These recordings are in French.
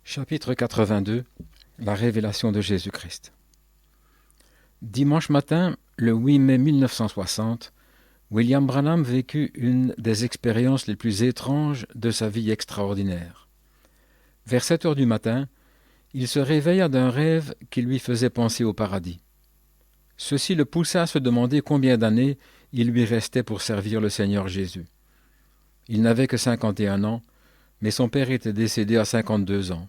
Chapitre 82. La révélation de Jésus-Christ. Dimanche matin, le 8 mai 1960, William Branham vécut une des expériences les plus étranges de sa vie extraordinaire. Vers 7 heures du matin, il se réveilla d'un rêve qui lui faisait penser au paradis. Ceci le poussa à se demander combien d'années il lui restait pour servir le Seigneur Jésus. Il n'avait que 51 ans, mais son père était décédé à 52 ans.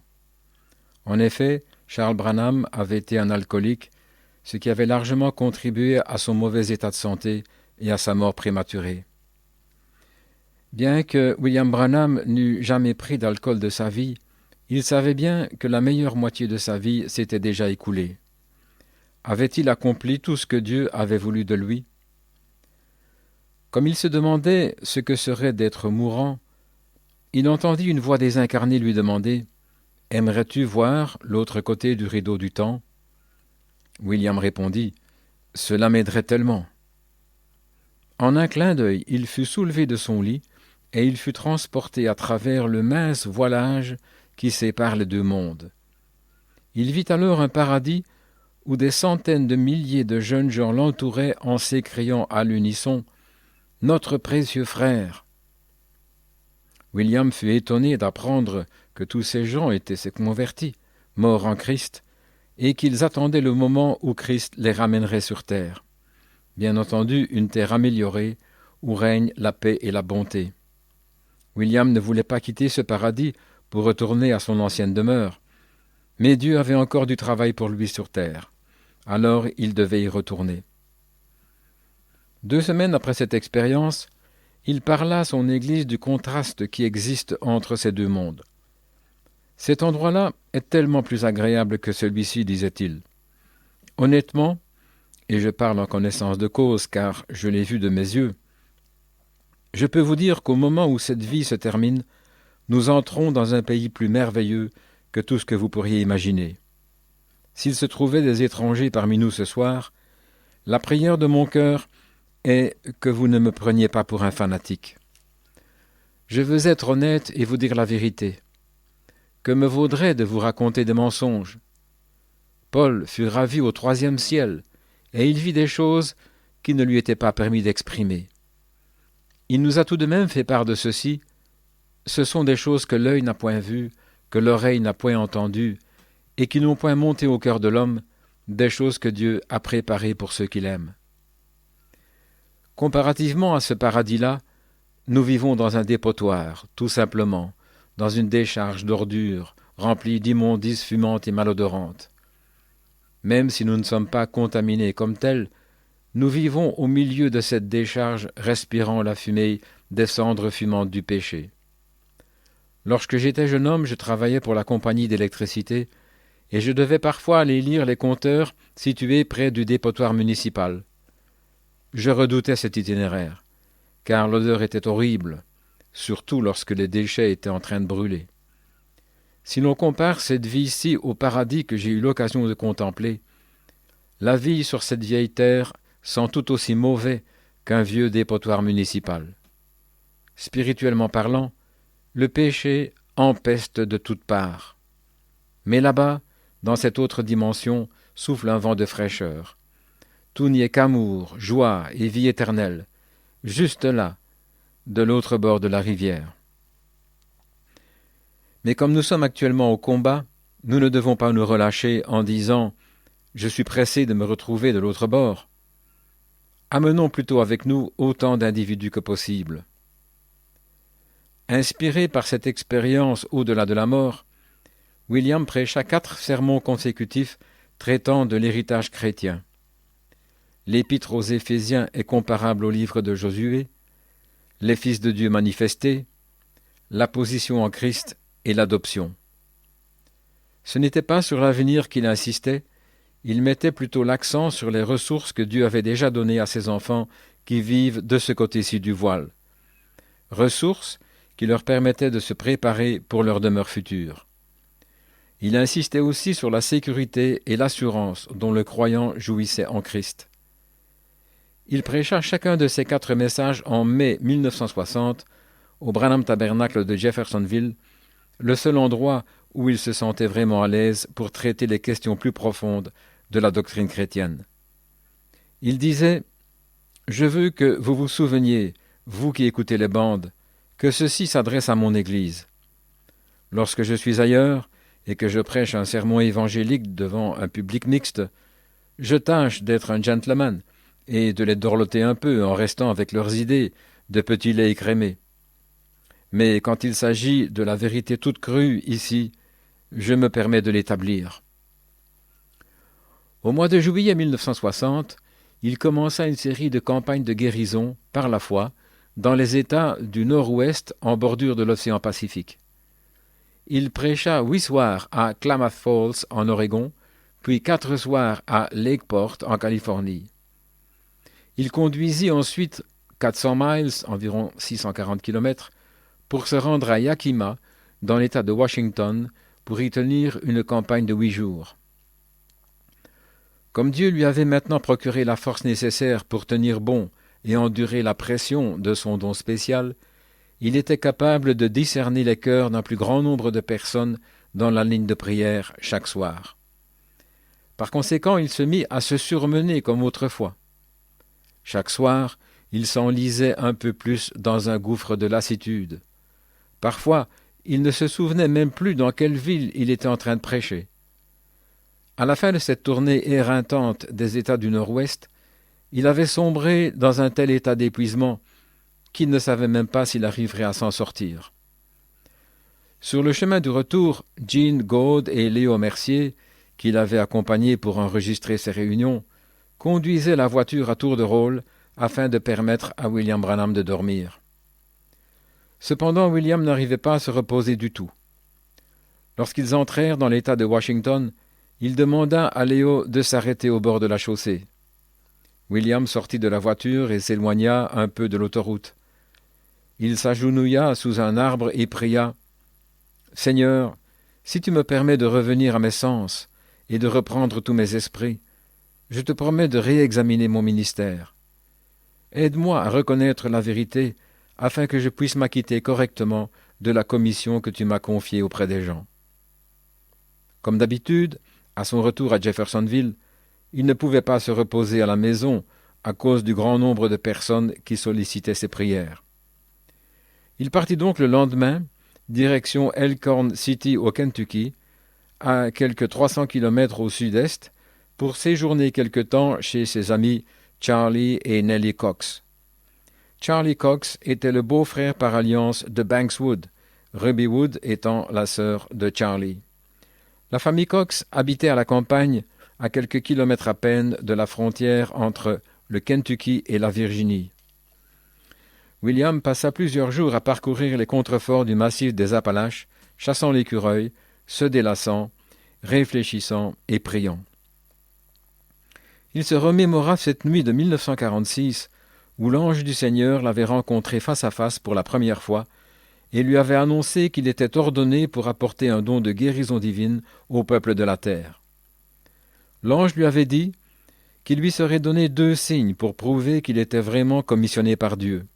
En effet, Charles Branham avait été un alcoolique, ce qui avait largement contribué à son mauvais état de santé et à sa mort prématurée. Bien que William Branham n'eût jamais pris d'alcool de sa vie, il savait bien que la meilleure moitié de sa vie s'était déjà écoulée. Avait-il accompli tout ce que Dieu avait voulu de lui? Comme il se demandait ce que serait d'être mourant, il entendit une voix désincarnée lui demander « Aimerais-tu voir l'autre côté du rideau du temps ?» William répondit « Cela m'aiderait tellement. » En un clin d'œil, il fut soulevé de son lit et il fut transporté à travers le mince voilage qui sépare les deux mondes. Il vit alors un paradis où des centaines de milliers de jeunes gens l'entouraient en s'écriant à l'unisson « Notre précieux frère !» William fut étonné d'apprendre que tous ces gens étaient ses convertis, morts en Christ, et qu'ils attendaient le moment où Christ les ramènerait sur terre. Bien entendu, une terre améliorée, où règnent la paix et la bonté. William ne voulait pas quitter ce paradis pour retourner à son ancienne demeure, mais Dieu avait encore du travail pour lui sur terre. Alors il devait y retourner. 2 semaines après cette expérience, il parla à son Église du contraste qui existe entre ces deux mondes. Cet endroit-là est tellement plus agréable que celui-ci, disait-il. Honnêtement, et je parle en connaissance de cause car je l'ai vu de mes yeux, je peux vous dire qu'au moment où cette vie se termine, nous entrons dans un pays plus merveilleux que tout ce que vous pourriez imaginer. S'il se trouvait des étrangers parmi nous ce soir, la prière de mon cœur est que vous ne me preniez pas pour un fanatique. Je veux être honnête et vous dire la vérité. Que me vaudrait de vous raconter des mensonges? Paul fut ravi au 3e ciel, et il vit des choses qui ne lui étaient pas permis d'exprimer. Il nous a tout de même fait part de ceci. Ce sont des choses que l'œil n'a point vues, que l'oreille n'a point entendues, et qui n'ont point monté au cœur de l'homme, des choses que Dieu a préparées pour ceux qu'il aime. Comparativement à ce paradis-là, nous vivons dans un dépotoir, tout simplement, dans une décharge d'ordures, remplie d'immondices fumantes et malodorantes. Même si nous ne sommes pas contaminés comme tels, nous vivons au milieu de cette décharge respirant la fumée des cendres fumantes du péché. Lorsque j'étais jeune homme, je travaillais pour la compagnie d'électricité et je devais parfois aller lire les compteurs situés près du dépotoir municipal. Je redoutais cet itinéraire, car l'odeur était horrible, surtout lorsque les déchets étaient en train de brûler. Si l'on compare cette vie-ci au paradis que j'ai eu l'occasion de contempler, la vie sur cette vieille terre sent tout aussi mauvais qu'un vieux dépotoir municipal. Spirituellement parlant, le péché empeste de toutes parts. Mais là-bas, dans cette autre dimension, souffle un vent de fraîcheur. Tout n'y est qu'amour, joie et vie éternelle, juste là, de l'autre bord de la rivière. Mais comme nous sommes actuellement au combat, nous ne devons pas nous relâcher en disant « Je suis pressé de me retrouver de l'autre bord ». Amenons plutôt avec nous autant d'individus que possible. Inspiré par cette expérience au-delà de la mort, William prêcha 4 sermons consécutifs traitant de l'héritage chrétien. L'Épître aux Éphésiens est comparable au livre de Josué, les fils de Dieu manifestés, la position en Christ et l'adoption. Ce n'était pas sur l'avenir qu'il insistait, il mettait plutôt l'accent sur les ressources que Dieu avait déjà données à ses enfants qui vivent de ce côté-ci du voile. Ressources qui leur permettaient de se préparer pour leur demeure future. Il insistait aussi sur la sécurité et l'assurance dont le croyant jouissait en Christ. Il prêcha chacun de ces 4 messages en mai 1960 au Branham Tabernacle de Jeffersonville, le seul endroit où il se sentait vraiment à l'aise pour traiter les questions plus profondes de la doctrine chrétienne. Il disait « Je veux que vous vous souveniez, vous qui écoutez les bandes, que ceci s'adresse à mon Église. Lorsque je suis ailleurs et que je prêche un sermon évangélique devant un public mixte, je tâche d'être un gentleman et de les dorloter un peu en restant avec leurs idées de petits laits écrémés. Mais quand il s'agit de la vérité toute crue ici, je me permets de l'établir. » Au mois de juillet 1960, il commença une série de campagnes de guérison par la foi dans les États du Nord-Ouest en bordure de l'océan Pacifique. Il prêcha 8 soirs à Klamath Falls en Oregon, puis 4 soirs à Lakeport en Californie. Il conduisit ensuite 400 miles, environ 640 km, pour se rendre à Yakima, dans l'État de Washington, pour y tenir une campagne de 8 jours. Comme Dieu lui avait maintenant procuré la force nécessaire pour tenir bon et endurer la pression de son don spécial, il était capable de discerner les cœurs d'un plus grand nombre de personnes dans la ligne de prière chaque soir. Par conséquent, il se mit à se surmener comme autrefois. Chaque soir, il s'enlisait un peu plus dans un gouffre de lassitude. Parfois, il ne se souvenait même plus dans quelle ville il était en train de prêcher. À la fin de cette tournée éreintante des États du Nord-Ouest, il avait sombré dans un tel état d'épuisement qu'il ne savait même pas s'il arriverait à s'en sortir. Sur le chemin du retour, Gene Gould et Léo Mercier, qui l'avaient accompagné pour enregistrer ses réunions, conduisaient la voiture à tour de rôle afin de permettre à William Branham de dormir. Cependant, William n'arrivait pas à se reposer du tout. Lorsqu'ils entrèrent dans l'État de Washington, il demanda à Léo de s'arrêter au bord de la chaussée. William sortit de la voiture et s'éloigna un peu de l'autoroute. Il s'agenouilla sous un arbre et pria « Seigneur, si tu me permets de revenir à mes sens et de reprendre tous mes esprits, je te promets de réexaminer mon ministère. Aide-moi à reconnaître la vérité afin que je puisse m'acquitter correctement de la commission que tu m'as confiée auprès des gens. » Comme d'habitude, à son retour à Jeffersonville, il ne pouvait pas se reposer à la maison à cause du grand nombre de personnes qui sollicitaient ses prières. Il partit donc le lendemain, direction Elkhorn City au Kentucky, à quelques 300 kilomètres au sud-est, pour séjourner quelque temps chez ses amis Charlie et Nellie Cox. Charlie Cox était le beau-frère par alliance de Banks Wood, Ruby Wood étant la sœur de Charlie. La famille Cox habitait à la campagne, à quelques kilomètres à peine de la frontière entre le Kentucky et la Virginie. William passa plusieurs jours à parcourir les contreforts du massif des Appalaches, chassant l'écureuil, se délassant, réfléchissant et priant. Il se remémora cette nuit de 1946 où l'ange du Seigneur l'avait rencontré face à face pour la première fois et lui avait annoncé qu'il était ordonné pour apporter un don de guérison divine au peuple de la terre. L'ange lui avait dit qu'il lui serait donné 2 signes pour prouver qu'il était vraiment commissionné par Dieu.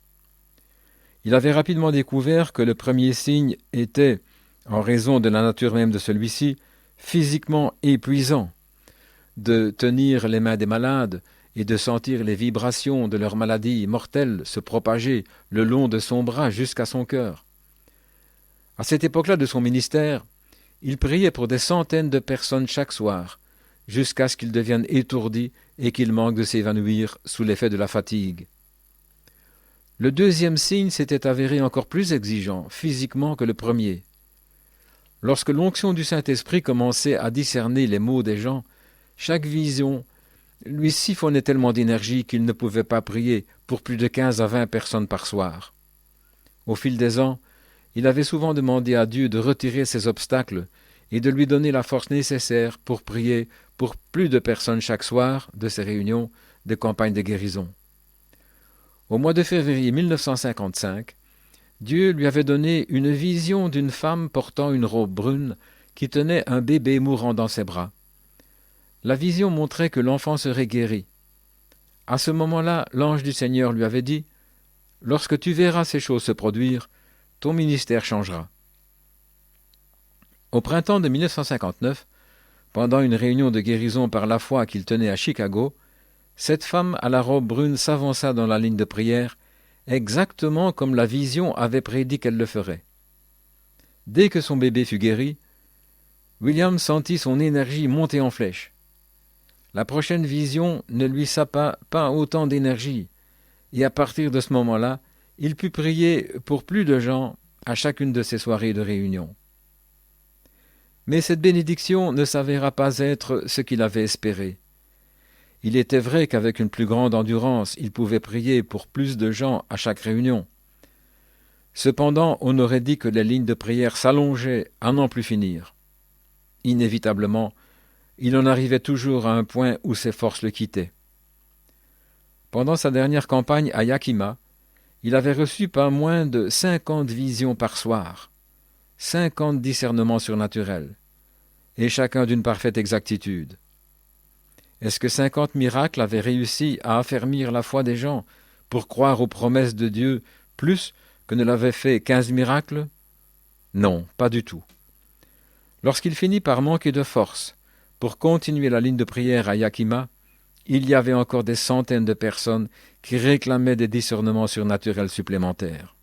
Il avait rapidement découvert que le premier signe était, en raison de la nature même de celui-ci, physiquement épuisant. De tenir les mains des malades et de sentir les vibrations de leur maladie mortelle se propager le long de son bras jusqu'à son cœur. À cette époque-là de son ministère, il priait pour des centaines de personnes chaque soir, jusqu'à ce qu'ils deviennent étourdis et qu'ils manquent de s'évanouir sous l'effet de la fatigue. Le deuxième signe s'était avéré encore plus exigeant physiquement que le premier. Lorsque l'onction du Saint-Esprit commençait à discerner les maux des gens, chaque vision lui siphonnait tellement d'énergie qu'il ne pouvait pas prier pour plus de 15 à 20 personnes par soir. Au fil des ans, il avait souvent demandé à Dieu de retirer ces obstacles et de lui donner la force nécessaire pour prier pour plus de personnes chaque soir de ces réunions de campagne de guérison. Au mois de février 1955, Dieu lui avait donné une vision d'une femme portant une robe brune qui tenait un bébé mourant dans ses bras. La vision montrait que l'enfant serait guéri. À ce moment-là, l'ange du Seigneur lui avait dit « Lorsque tu verras ces choses se produire, ton ministère changera. » Au printemps de 1959, pendant une réunion de guérison par la foi qu'il tenait à Chicago, cette femme à la robe brune s'avança dans la ligne de prière, exactement comme la vision avait prédit qu'elle le ferait. Dès que son bébé fut guéri, William sentit son énergie monter en flèche. La prochaine vision ne lui sapa pas autant d'énergie, et à partir de ce moment-là, il put prier pour plus de gens à chacune de ses soirées de réunion. Mais cette bénédiction ne s'avéra pas être ce qu'il avait espéré. Il était vrai qu'avec une plus grande endurance, il pouvait prier pour plus de gens à chaque réunion. Cependant, on aurait dit que les lignes de prière s'allongeaient à n'en plus finir. Inévitablement, il en arrivait toujours à un point où ses forces le quittaient. Pendant sa dernière campagne à Yakima, il avait reçu pas moins de 50 visions par soir, 50 discernements surnaturels, et chacun d'une parfaite exactitude. Est-ce que 50 miracles avaient réussi à affermir la foi des gens pour croire aux promesses de Dieu plus que ne l'avaient fait 15 miracles? Non, pas du tout. Lorsqu'il finit par manquer de force pour continuer la ligne de prière à Yakima, il y avait encore des centaines de personnes qui réclamaient des discernements surnaturels supplémentaires.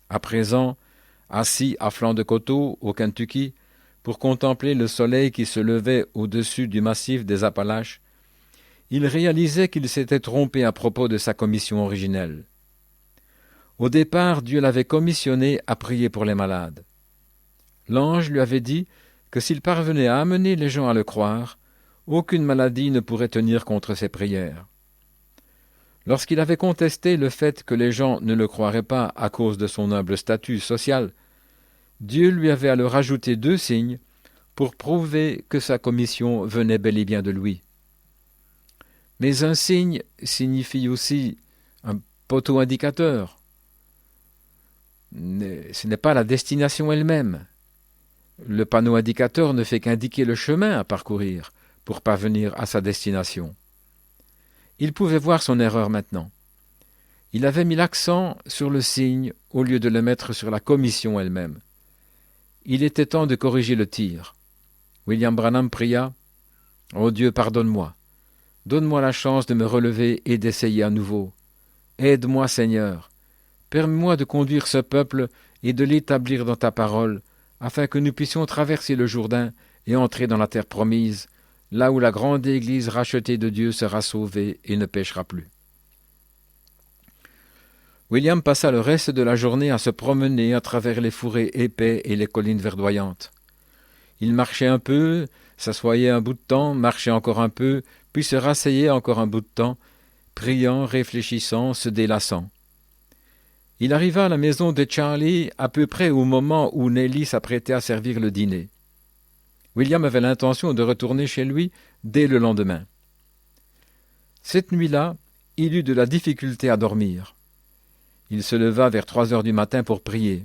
À présent, assis à flanc de coteau, au Kentucky, pour contempler le soleil qui se levait au-dessus du massif des Appalaches, il réalisait qu'il s'était trompé à propos de sa commission originelle. Au départ, Dieu l'avait commissionné à prier pour les malades. L'ange lui avait dit que s'il parvenait à amener les gens à le croire, aucune maladie ne pourrait tenir contre ses prières. Lorsqu'il avait contesté le fait que les gens ne le croiraient pas à cause de son humble statut social, Dieu lui avait alors ajouté 2 signes pour prouver que sa commission venait bel et bien de lui. Mais un signe signifie aussi un poteau indicateur. Ce n'est pas la destination elle-même. Le panneau indicateur ne fait qu'indiquer le chemin à parcourir pour parvenir à sa destination. Il pouvait voir son erreur maintenant. Il avait mis l'accent sur le signe au lieu de le mettre sur la commission elle-même. Il était temps de corriger le tir. William Branham pria « Oh Dieu, pardonne-moi. Donne-moi la chance de me relever et d'essayer à nouveau. Aide-moi, Seigneur. Permets-moi de conduire ce peuple et de l'établir dans ta parole, afin que nous puissions traverser le Jourdain et entrer dans la terre promise, là où la grande Église rachetée de Dieu sera sauvée et ne péchera plus. » William passa le reste de la journée à se promener à travers les fourrés épais et les collines verdoyantes. Il marchait un peu, s'assoyait un bout de temps, marchait encore un peu, puis se rasseyait encore un bout de temps, priant, réfléchissant, se délassant. Il arriva à la maison de Charlie à peu près au moment où Nellie s'apprêtait à servir le dîner. William avait l'intention de retourner chez lui dès le lendemain. Cette nuit-là, il eut de la difficulté à dormir. Il se leva vers 3 heures du matin pour prier.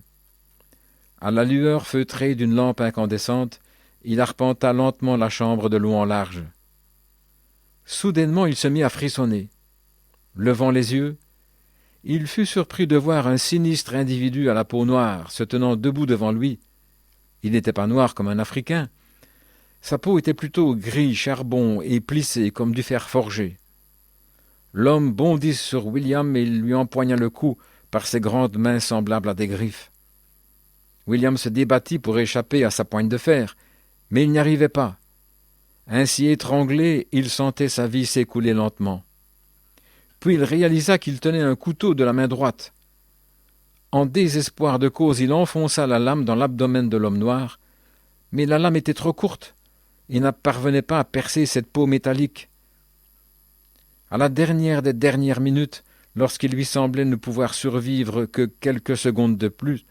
À la lueur feutrée d'une lampe incandescente, il arpenta lentement la chambre de long en large. Soudainement, il se mit à frissonner. Levant les yeux, il fut surpris de voir un sinistre individu à la peau noire se tenant debout devant lui. Il n'était pas noir comme un Africain. Sa peau était plutôt gris charbon et plissée comme du fer forgé. L'homme bondit sur William et lui empoigna le cou par ses grandes mains semblables à des griffes. William se débattit pour échapper à sa poigne de fer, mais il n'y arrivait pas. Ainsi étranglé, il sentait sa vie s'écouler lentement. Puis il réalisa qu'il tenait un couteau de la main droite. En désespoir de cause, il enfonça la lame dans l'abdomen de l'homme noir, mais la lame était trop courte et ne parvenait pas à percer cette peau métallique. À la dernière des dernières minutes, lorsqu'il lui semblait ne pouvoir survivre que quelques secondes de plus,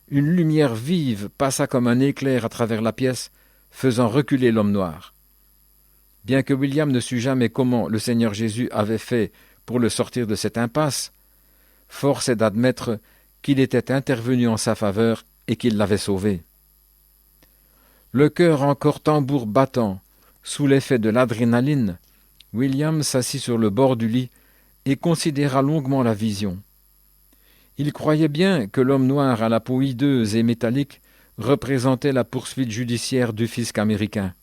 une lumière vive passa comme un éclair à travers la pièce, faisant reculer l'homme noir. Bien que William ne sût jamais comment le Seigneur Jésus avait fait pour le sortir de cette impasse, force est d'admettre qu'il était intervenu en sa faveur et qu'il l'avait sauvé. Le cœur encore tambour battant, sous l'effet de l'adrénaline, William s'assit sur le bord du lit et considéra longuement la vision. Il croyait bien que l'homme noir à la peau hideuse et métallique représentait la poursuite judiciaire du fisc américain.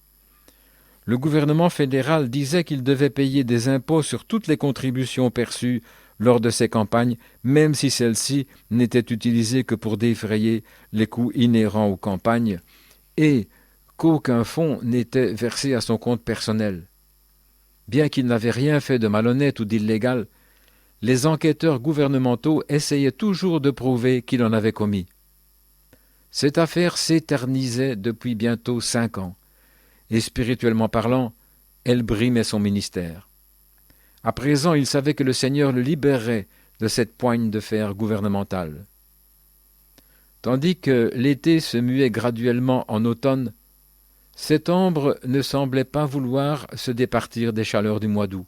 Le gouvernement fédéral disait qu'il devait payer des impôts sur toutes les contributions perçues lors de ces campagnes, même si celles-ci n'étaient utilisées que pour défrayer les coûts inhérents aux campagnes, et qu'aucun fonds n'était versé à son compte personnel. Bien qu'il n'avait rien fait de malhonnête ou d'illégal, les enquêteurs gouvernementaux essayaient toujours de prouver qu'il en avait commis. Cette affaire s'éternisait depuis bientôt 5 ans, et spirituellement parlant, elle brimait son ministère. À présent, il savait que le Seigneur le libérerait de cette poigne de fer gouvernementale. Tandis que l'été se muait graduellement en automne, cette ombre ne semblait pas vouloir se départir des chaleurs du mois d'août.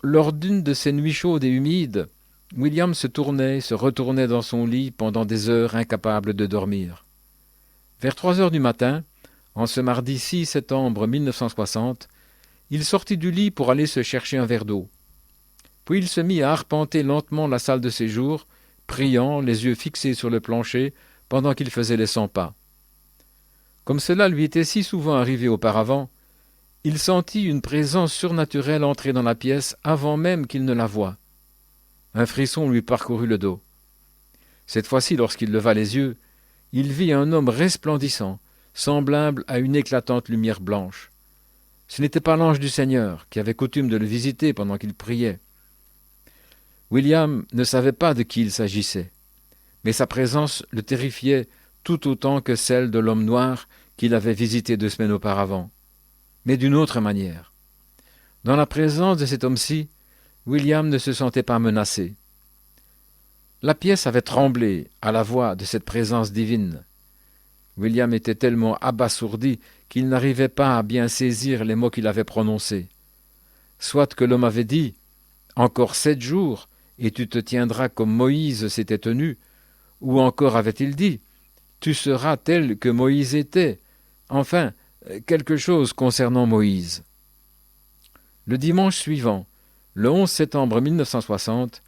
Lors d'une de ces nuits chaudes et humides, William se tournait, se retournait dans son lit pendant des heures, incapable de dormir. Vers 3 heures du matin, en ce mardi 6 septembre 1960, il sortit du lit pour aller se chercher un verre d'eau. Puis il se mit à arpenter lentement la salle de séjour, priant, les yeux fixés sur le plancher, pendant qu'il faisait les 100 pas. Comme cela lui était si souvent arrivé auparavant, il sentit une présence surnaturelle entrer dans la pièce avant même qu'il ne la voie. Un frisson lui parcourut le dos. Cette fois-ci, lorsqu'il leva les yeux, il vit un homme resplendissant, semblable à une éclatante lumière blanche. Ce n'était pas l'ange du Seigneur, qui avait coutume de le visiter pendant qu'il priait. William ne savait pas de qui il s'agissait, mais sa présence le terrifiait tout autant que celle de l'homme noir qu'il avait visité 2 semaines auparavant, mais d'une autre manière. Dans la présence de cet homme-ci, William ne se sentait pas menacé. La pièce avait tremblé à la voix de cette présence divine. William était tellement abasourdi qu'il n'arrivait pas à bien saisir les mots qu'il avait prononcés. Soit que l'homme avait dit « Encore 7 jours, et tu te tiendras comme Moïse s'était tenu », ou encore avait-il dit « Tu seras tel que Moïse était », enfin, quelque chose concernant Moïse. Le dimanche suivant, le 11 septembre 1960,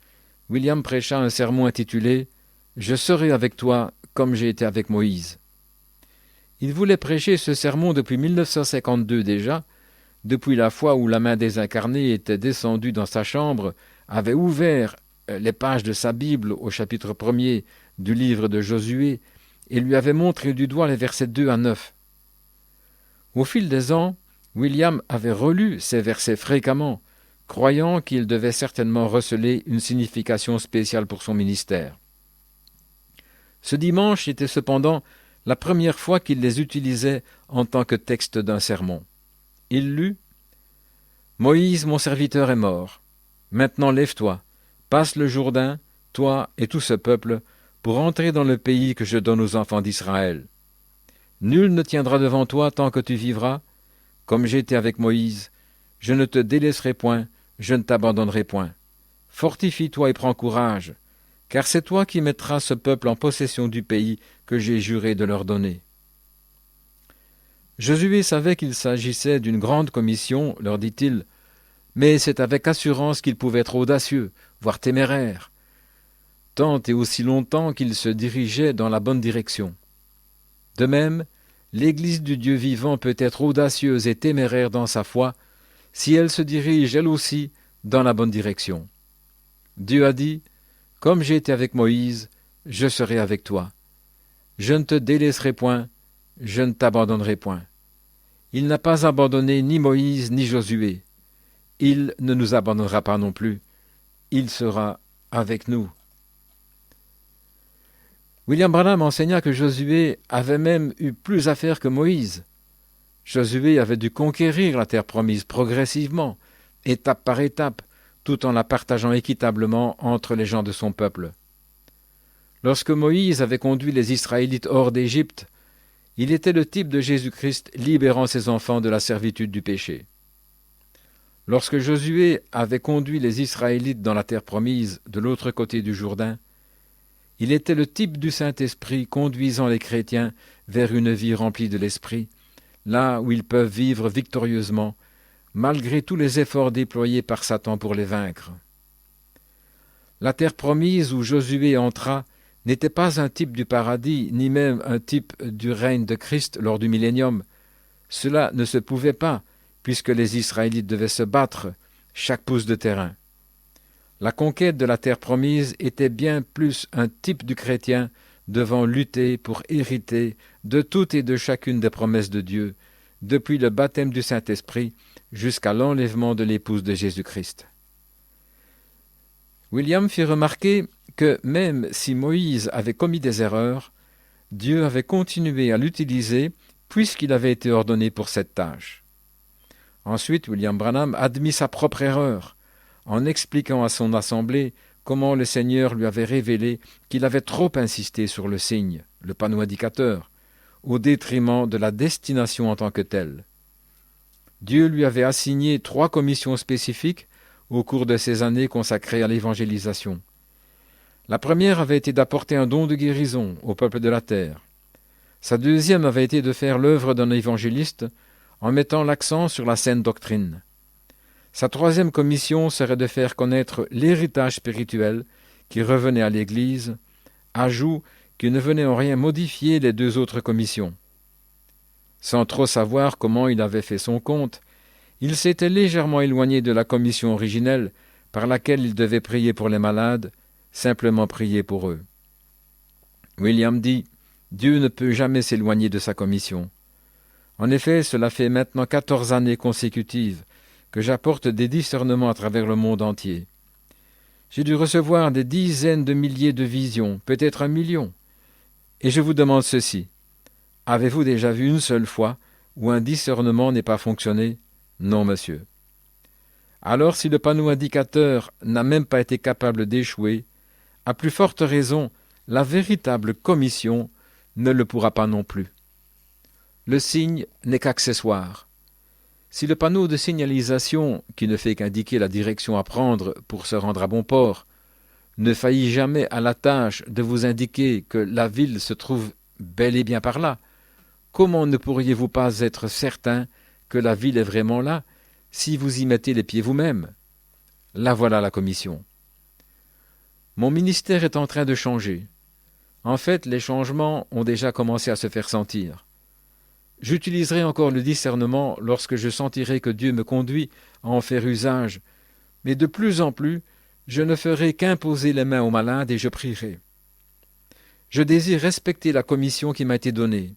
William prêcha un sermon intitulé « Je serai avec toi comme j'ai été avec Moïse ». Il voulait prêcher ce sermon depuis 1952 déjà, depuis la fois où la main désincarnée était descendue dans sa chambre, avait ouvert les pages de sa Bible au chapitre 1er du livre de Josué et lui avait montré du doigt les versets 2 à 9. Au fil des ans, William avait relu ces versets fréquemment, croyant qu'il devait certainement receler une signification spéciale pour son ministère. Ce dimanche était cependant la première fois qu'il les utilisait en tant que texte d'un sermon. Il lut « Moïse, mon serviteur, est mort. Maintenant lève-toi, passe le Jourdain, toi et tout ce peuple, pour entrer dans le pays que je donne aux enfants d'Israël. Nul ne tiendra devant toi tant que tu vivras. Comme j'étais avec Moïse, je ne te délaisserai point, je ne t'abandonnerai point. Fortifie-toi et prends courage, car c'est toi qui mettras ce peuple en possession du pays que j'ai juré de leur donner. » Josué savait qu'il s'agissait d'une grande commission, leur dit-il, mais c'est avec assurance qu'il pouvait être audacieux, voire téméraire, tant et aussi longtemps qu'il se dirigeait dans la bonne direction. De même, l'Église du Dieu vivant peut être audacieuse et téméraire dans sa foi, si elle se dirige elle aussi dans la bonne direction. Dieu a dit « Comme j'ai été avec Moïse, je serai avec toi. Je ne te délaisserai point, je ne t'abandonnerai point. » Il n'a pas abandonné ni Moïse ni Josué. Il ne nous abandonnera pas non plus. Il sera avec nous. William Branham enseigna que Josué avait même eu plus à faire que Moïse. Josué avait dû conquérir la terre promise progressivement, étape par étape, tout en la partageant équitablement entre les gens de son peuple. Lorsque Moïse avait conduit les Israélites hors d'Égypte, il était le type de Jésus-Christ libérant ses enfants de la servitude du péché. Lorsque Josué avait conduit les Israélites dans la terre promise de l'autre côté du Jourdain, il était le type du Saint-Esprit conduisant les chrétiens vers une vie remplie de l'Esprit, là où ils peuvent vivre victorieusement, malgré tous les efforts déployés par Satan pour les vaincre. La terre promise où Josué entra n'était pas un type du paradis, ni même un type du règne de Christ lors du millénium. Cela ne se pouvait pas, puisque les Israélites devaient se battre chaque pouce de terrain. La conquête de la terre promise était bien plus un type du chrétien devant lutter pour hériter de toutes et de chacune des promesses de Dieu, depuis le baptême du Saint-Esprit jusqu'à l'enlèvement de l'épouse de Jésus-Christ. William fit remarquer que même si Moïse avait commis des erreurs, Dieu avait continué à l'utiliser puisqu'il avait été ordonné pour cette tâche. Ensuite, William Branham admit sa propre erreur en expliquant à son assemblée comment le Seigneur lui avait révélé qu'il avait trop insisté sur le signe, le panneau indicateur, au détriment de la destination en tant que telle. Dieu lui avait assigné 3 commissions spécifiques au cours de ces années consacrées à l'évangélisation. La première avait été d'apporter un don de guérison au peuple de la terre. Sa deuxième avait été de faire l'œuvre d'un évangéliste en mettant l'accent sur la saine doctrine. Sa troisième commission serait de faire connaître l'héritage spirituel qui revenait à l'Église, ajout qui ne venait en rien modifier les 2 autres commissions. Sans trop savoir comment il avait fait son compte, il s'était légèrement éloigné de la commission originelle par laquelle il devait prier pour les malades, simplement prier pour eux. William dit « Dieu ne peut jamais s'éloigner de sa commission. En effet, cela fait maintenant 14 années consécutives que j'apporte des discernements à travers le monde entier. J'ai dû recevoir des dizaines de milliers de visions, peut-être 1 million. Et je vous demande ceci. Avez-vous déjà vu une seule fois où un discernement n'ait pas fonctionné? Non, monsieur. Alors, si le panneau indicateur n'a même pas été capable d'échouer, à plus forte raison, la véritable commission ne le pourra pas non plus. Le signe n'est qu'accessoire. Si le panneau de signalisation, qui ne fait qu'indiquer la direction à prendre pour se rendre à bon port, ne faillit jamais à la tâche de vous indiquer que la ville se trouve bel et bien par là, comment ne pourriez-vous pas être certain que la ville est vraiment là si vous y mettez les pieds vous-même? Là voilà la commission. Mon ministère est en train de changer. En fait, les changements ont déjà commencé à se faire sentir. J'utiliserai encore le discernement lorsque je sentirai que Dieu me conduit à en faire usage, mais de plus en plus, je ne ferai qu'imposer les mains aux malades et je prierai. Je désire respecter la commission qui m'a été donnée.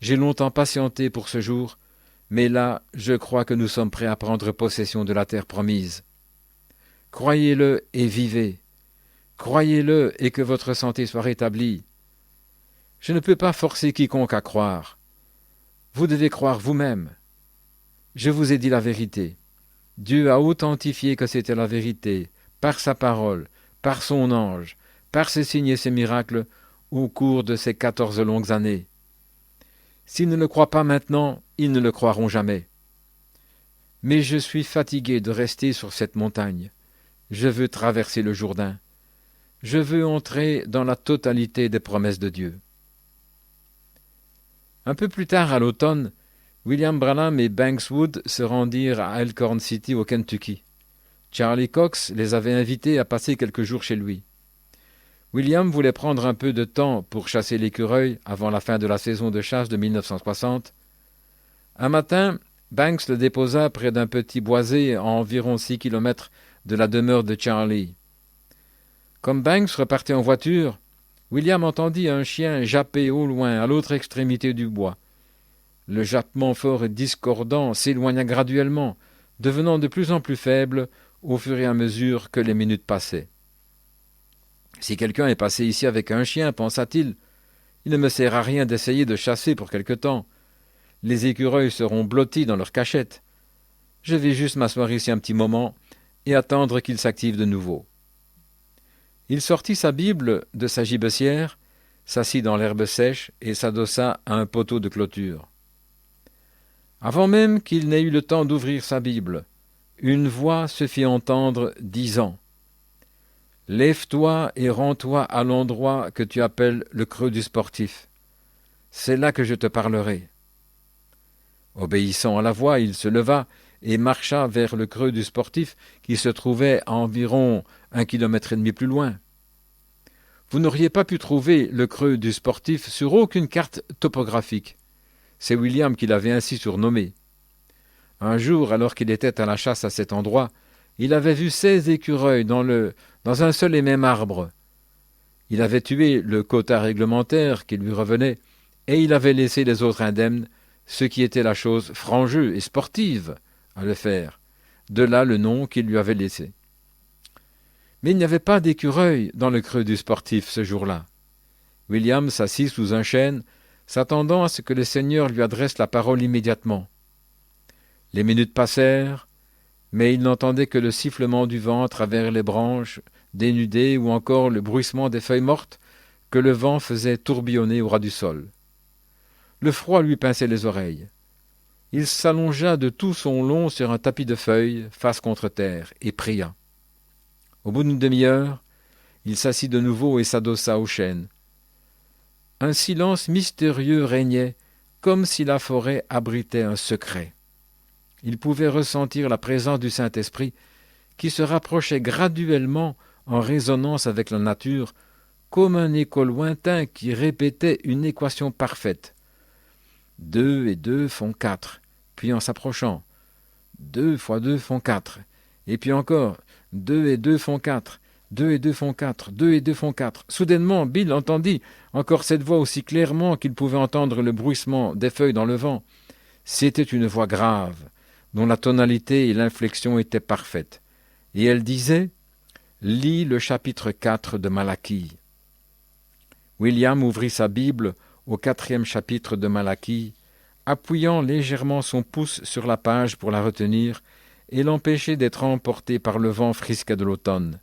J'ai longtemps patienté pour ce jour, mais là, je crois que nous sommes prêts à prendre possession de la terre promise. Croyez-le et vivez. Croyez-le et que votre santé soit rétablie. Je ne peux pas forcer quiconque à croire. Vous devez croire vous-même. Je vous ai dit la vérité. Dieu a authentifié que c'était la vérité, par sa parole, par son ange, par ses signes et ses miracles, au cours de ces 14 longues années. S'ils ne le croient pas maintenant, ils ne le croiront jamais. Mais je suis fatigué de rester sur cette montagne. Je veux traverser le Jourdain. Je veux entrer dans la totalité des promesses de Dieu. Un peu plus tard à l'automne, William Branham et Banks Wood se rendirent à Elkhorn City au Kentucky. Charlie Cox les avait invités à passer quelques jours chez lui. William voulait prendre un peu de temps pour chasser l'écureuil avant la fin de la saison de chasse de 1960. Un matin, Banks le déposa près d'un petit boisé à environ 6 kilomètres de la demeure de Charlie. Comme Banks repartait en voiture, William entendit un chien japper au loin à l'autre extrémité du bois. Le jappement fort et discordant s'éloigna graduellement, devenant de plus en plus faible au fur et à mesure que les minutes passaient. « Si quelqu'un est passé ici avec un chien, pensa-t-il, il ne me sert à rien d'essayer de chasser pour quelque temps. Les écureuils seront blottis dans leur cachette. Je vais juste m'asseoir ici un petit moment et attendre qu'ils s'activent de nouveau. » Il sortit sa Bible de sa gibecière, s'assit dans l'herbe sèche et s'adossa à un poteau de clôture. Avant même qu'il n'ait eu le temps d'ouvrir sa Bible, une voix se fit entendre disant « Lève-toi et rends-toi à l'endroit que tu appelles le creux du sportif. C'est là que je te parlerai. » Obéissant à la voix, il se leva et marcha vers le creux du sportif qui se trouvait à environ 1,5 kilomètre plus loin. Vous n'auriez pas pu trouver le creux du Sportif sur aucune carte topographique. C'est William qui l'avait ainsi surnommé. Un jour, alors qu'il était à la chasse à cet endroit, il avait vu 16 écureuils dans un seul et même arbre. Il avait tué le quota réglementaire qui lui revenait, et il avait laissé les autres indemnes, ce qui était la chose frangeuse et sportive à le faire. De là le nom qu'il lui avait laissé. Mais il n'y avait pas d'écureuil dans le creux du Sportif ce jour-là. William s'assit sous un chêne, s'attendant à ce que le Seigneur lui adresse la parole immédiatement. Les minutes passèrent, mais il n'entendait que le sifflement du vent à travers les branches dénudées ou encore le bruissement des feuilles mortes que le vent faisait tourbillonner au ras du sol. Le froid lui pinçait les oreilles. Il s'allongea de tout son long sur un tapis de feuilles, face contre terre, et pria. Au bout d'une demi-heure, il s'assit de nouveau et s'adossa au chêne. Un silence mystérieux régnait, comme si la forêt abritait un secret. Il pouvait ressentir la présence du Saint-Esprit qui se rapprochait graduellement en résonance avec la nature, comme un écho lointain qui répétait une équation parfaite. 2 et 2 font 4, puis en s'approchant, 2 fois 2 font 4, et puis encore, 2 et 2 font 4, 2 et 2 font 4, 2 et 2 font 4. Soudainement, Bill entendit encore cette voix aussi clairement qu'il pouvait entendre le bruissement des feuilles dans le vent. C'était une voix grave, dont la tonalité et l'inflexion étaient parfaites. Et elle disait « Lis le chapitre 4 de Malachie ». William ouvrit sa Bible au 4e chapitre de Malachie, appuyant légèrement son pouce sur la page pour la retenir et l'empêcher d'être emporté par le vent frisque de l'automne.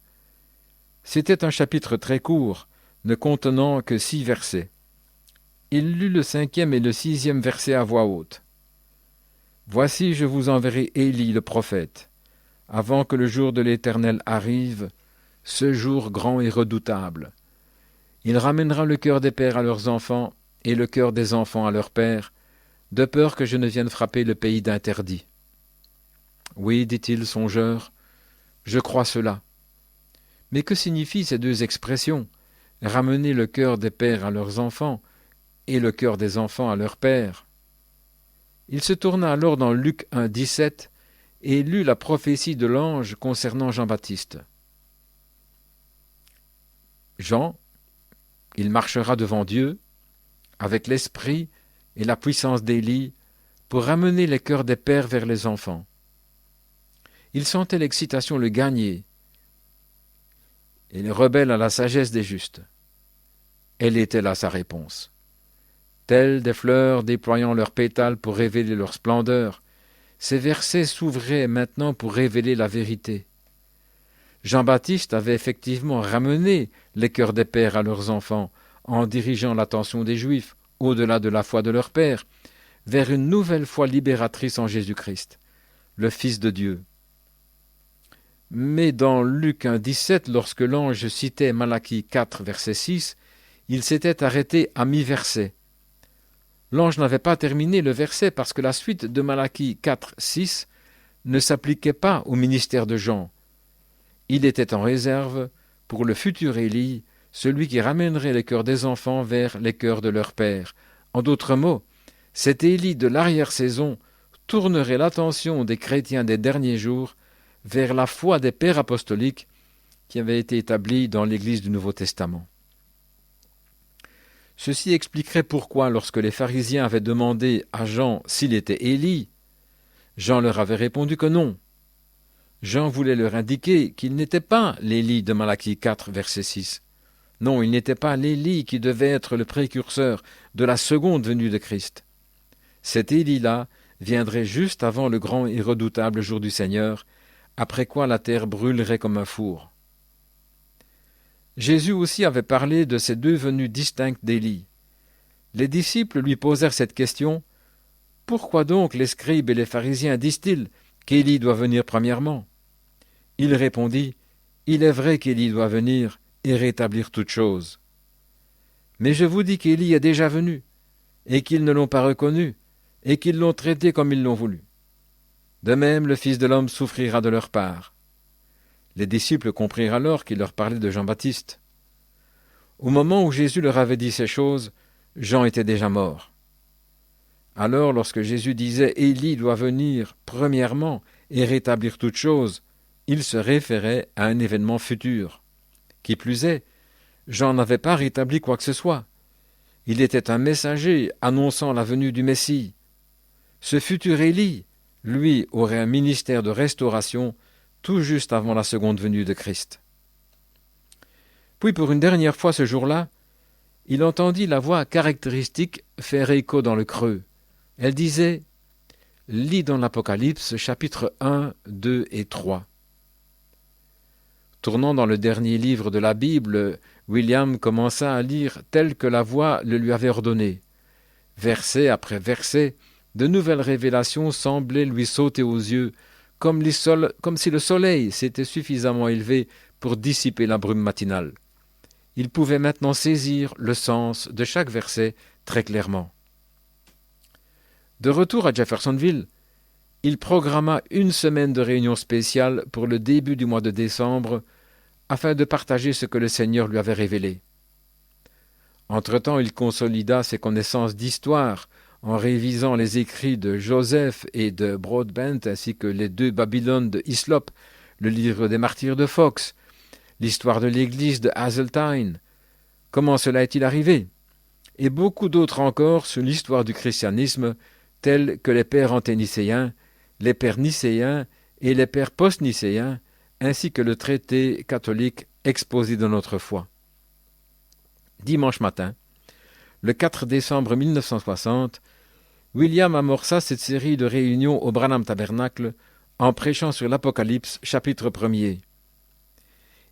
C'était un chapitre très court, ne contenant que 6 versets. Il lut le 5e et le 6e verset à voix haute. « Voici, je vous enverrai Élie le prophète, avant que le jour de l'Éternel arrive, ce jour grand et redoutable. Il ramènera le cœur des pères à leurs enfants et le cœur des enfants à leurs pères, de peur que je ne vienne frapper le pays d'interdit. Oui, dit-il, songeur, je crois cela. Mais que signifient ces deux expressions, ramener le cœur des pères à leurs enfants et le cœur des enfants à leurs pères? Il se tourna alors dans Luc 1, 17 et lut la prophétie de l'ange concernant Jean-Baptiste. Jean, il marchera devant Dieu, avec l'esprit et la puissance d'Élie, pour ramener les cœurs des pères vers les enfants. Il sentait l'excitation le gagner, et les rebelles à la sagesse des justes. Elle était là sa réponse. Telles des fleurs déployant leurs pétales pour révéler leur splendeur, ces versets s'ouvraient maintenant pour révéler la vérité. Jean-Baptiste avait effectivement ramené les cœurs des pères à leurs enfants en dirigeant l'attention des Juifs, au-delà de la foi de leur père, vers une nouvelle foi libératrice en Jésus-Christ, le Fils de Dieu. Mais dans Luc 1, 17, lorsque l'ange citait Malachie 4, verset 6, il s'était arrêté à mi-verset. L'ange n'avait pas terminé le verset parce que la suite de Malachie 4, 6 ne s'appliquait pas au ministère de Jean. Il était en réserve pour le futur Élie, celui qui ramènerait les cœurs des enfants vers les cœurs de leur père. En d'autres mots, cet Élie de l'arrière-saison tournerait l'attention des chrétiens des derniers jours vers la foi des pères apostoliques qui avait été établie dans l'Église du Nouveau Testament. Ceci expliquerait pourquoi, lorsque les pharisiens avaient demandé à Jean s'il était Élie, Jean leur avait répondu que non. Jean voulait leur indiquer qu'il n'était pas l'Élie de Malachie 4, verset 6. Non, il n'était pas l'Élie qui devait être le précurseur de la seconde venue de Christ. Cet Élie-là viendrait juste avant le grand et redoutable jour du Seigneur, après quoi la terre brûlerait comme un four. Jésus aussi avait parlé de ces deux venues distinctes d'Élie. Les disciples lui posèrent cette question. « Pourquoi donc les scribes et les pharisiens disent-ils qu'Élie doit venir premièrement ?» Il répondit, « Il est vrai qu'Élie doit venir et rétablir toutes choses. Mais je vous dis qu'Élie est déjà venu, et qu'ils ne l'ont pas reconnu, et qu'ils l'ont traité comme ils l'ont voulu. De même, le Fils de l'homme souffrira de leur part. » Les disciples comprirent alors qu'il leur parlait de Jean-Baptiste. Au moment où Jésus leur avait dit ces choses, Jean était déjà mort. Alors, lorsque Jésus disait « Élie doit venir premièrement et rétablir toutes choses », il se référait à un événement futur. Qui plus est, Jean n'avait pas rétabli quoi que ce soit. Il était un messager annonçant la venue du Messie. Ce futur Élie, lui, aurait un ministère de restauration tout juste avant la seconde venue de Christ. Puis pour une dernière fois ce jour-là, il entendit la voix caractéristique faire écho dans le creux. Elle disait « Lis dans l'Apocalypse chapitre 1, 2 et 3 ». Tournant dans le dernier livre de la Bible, William commença à lire tel que la voix le lui avait ordonné. Verset après verset, de nouvelles révélations semblaient lui sauter aux yeux, comme si le soleil s'était suffisamment élevé pour dissiper la brume matinale. Il pouvait maintenant saisir le sens de chaque verset très clairement. De retour à Jeffersonville, il programma une semaine de réunion spéciale pour le début du mois de décembre afin de partager ce que le Seigneur lui avait révélé. Entre-temps, il consolida ses connaissances d'histoire en révisant les écrits de Joseph et de Broadbent ainsi que les 2 Babylones de Hislop, le livre des martyrs de Fox, l'histoire de l'église de Hazeltine, comment cela est-il arrivé, et beaucoup d'autres encore sur l'histoire du christianisme, tels que les pères anténicéens, les pères nicéens et les pères post-nicéens, ainsi que le traité catholique exposé de notre foi. Dimanche matin, le 4 décembre 1960, William amorça cette série de réunions au Branham Tabernacle en prêchant sur l'Apocalypse, chapitre 1er.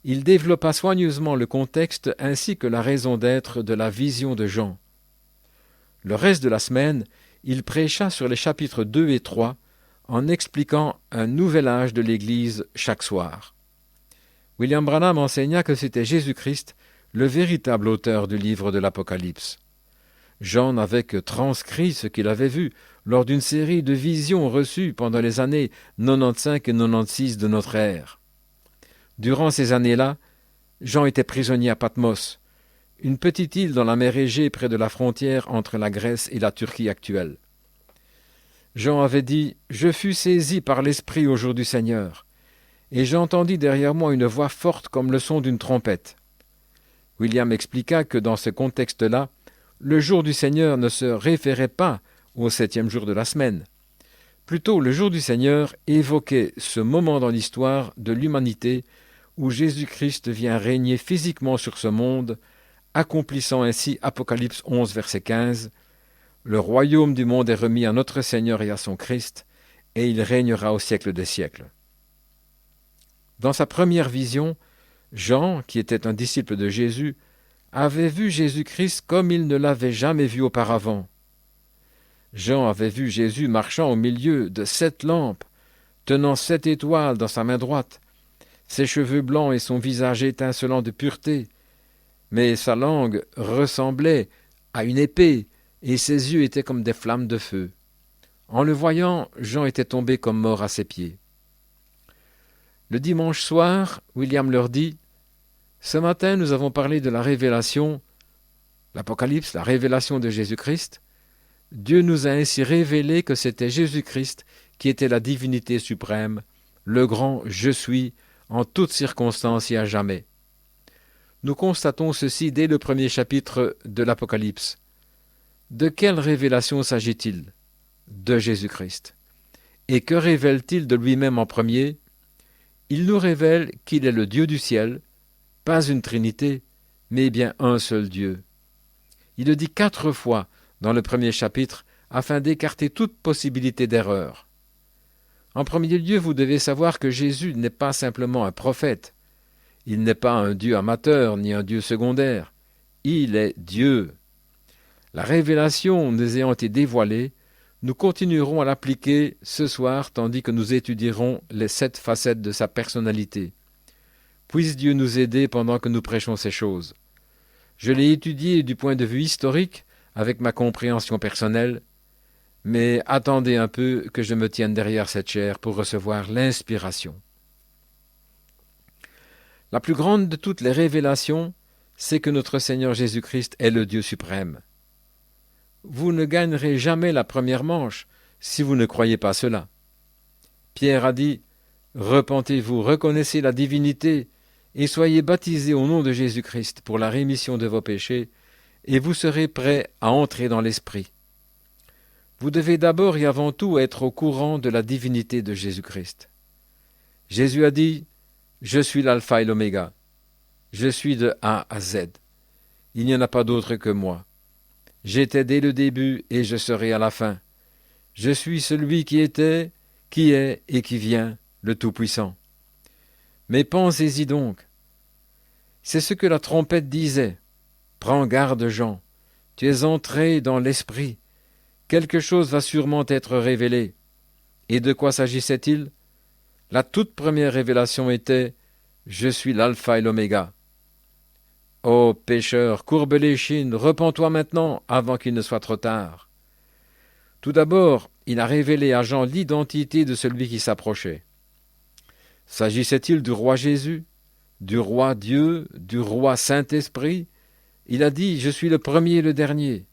Il développa soigneusement le contexte ainsi que la raison d'être de la vision de Jean. Le reste de la semaine, il prêcha sur les chapitres 2 et 3 en expliquant un nouvel âge de l'Église chaque soir. William Branham enseigna que c'était Jésus-Christ, le véritable auteur du livre de l'Apocalypse. Jean n'avait que transcrit ce qu'il avait vu lors d'une série de visions reçues pendant les années 95 et 96 de notre ère. Durant ces années-là, Jean était prisonnier à Patmos, une petite île dans la mer Égée près de la frontière entre la Grèce et la Turquie actuelle. Jean avait dit « Je fus saisi par l'Esprit au jour du Seigneur, et j'entendis derrière moi une voix forte comme le son d'une trompette. » William expliqua que dans ce contexte-là, le jour du Seigneur ne se référait pas au 7e jour de la semaine. Plutôt, le jour du Seigneur évoquait ce moment dans l'histoire de l'humanité où Jésus-Christ vient régner physiquement sur ce monde, accomplissant ainsi Apocalypse 11, verset 15, « Le royaume du monde est remis à notre Seigneur et à son Christ, et il régnera au siècle des siècles. » Dans sa première vision, Jean, qui était un disciple de Jésus, avait vu Jésus-Christ comme il ne l'avait jamais vu auparavant. Jean avait vu Jésus marchant au milieu de 7 lampes, tenant 7 étoiles dans sa main droite, ses cheveux blancs et son visage étincelant de pureté, mais sa langue ressemblait à une épée et ses yeux étaient comme des flammes de feu. En le voyant, Jean était tombé comme mort à ses pieds. Le dimanche soir, William leur dit « Ce matin, nous avons parlé de la révélation, l'Apocalypse, la révélation de Jésus-Christ. Dieu nous a ainsi révélé que c'était Jésus-Christ qui était la divinité suprême, le grand « Je suis » en toutes circonstances et à jamais. Nous constatons ceci dès le premier chapitre de l'Apocalypse. De quelle révélation s'agit-il ? De Jésus-Christ. Et que révèle-t-il de lui-même en premier ? Il nous révèle qu'il est le Dieu du ciel, pas une trinité, mais bien un seul Dieu. Il le dit 4 fois dans le premier chapitre afin d'écarter toute possibilité d'erreur. En premier lieu, vous devez savoir que Jésus n'est pas simplement un prophète. Il n'est pas un Dieu amateur ni un Dieu secondaire. Il est Dieu. La révélation nous ayant été dévoilée, nous continuerons à l'appliquer ce soir tandis que nous étudierons les 7 facettes de sa personnalité. Puisse Dieu nous aider pendant que nous prêchons ces choses. Je l'ai étudié du point de vue historique avec ma compréhension personnelle, mais attendez un peu que je me tienne derrière cette chaire pour recevoir l'inspiration. La plus grande de toutes les révélations, c'est que notre Seigneur Jésus-Christ est le Dieu suprême. Vous ne gagnerez jamais la première manche si vous ne croyez pas cela. Pierre a dit « Repentez-vous, reconnaissez la divinité et soyez baptisés au nom de Jésus-Christ pour la rémission de vos péchés, et vous serez prêts à entrer dans l'Esprit. » Vous devez d'abord et avant tout être au courant de la divinité de Jésus-Christ. Jésus a dit « Je suis l'alpha et l'oméga. Je suis de A à Z. Il n'y en a pas d'autre que moi. J'étais dès le début et je serai à la fin. Je suis celui qui était, qui est et qui vient, le Tout-Puissant. » Mais pensez-y donc. C'est ce que la trompette disait. « Prends garde, Jean. Tu es entré dans l'Esprit. Quelque chose va sûrement être révélé. » Et de quoi s'agissait-il? La toute première révélation était « Je suis l'alpha et l'oméga. » Ô pécheur, courbe l'échine, repens-toi maintenant avant qu'il ne soit trop tard. Tout d'abord, il a révélé à Jean l'identité de celui qui s'approchait. S'agissait-il du roi Jésus, du roi Dieu, du roi Saint-Esprit? Il a dit « Je suis le premier et le dernier.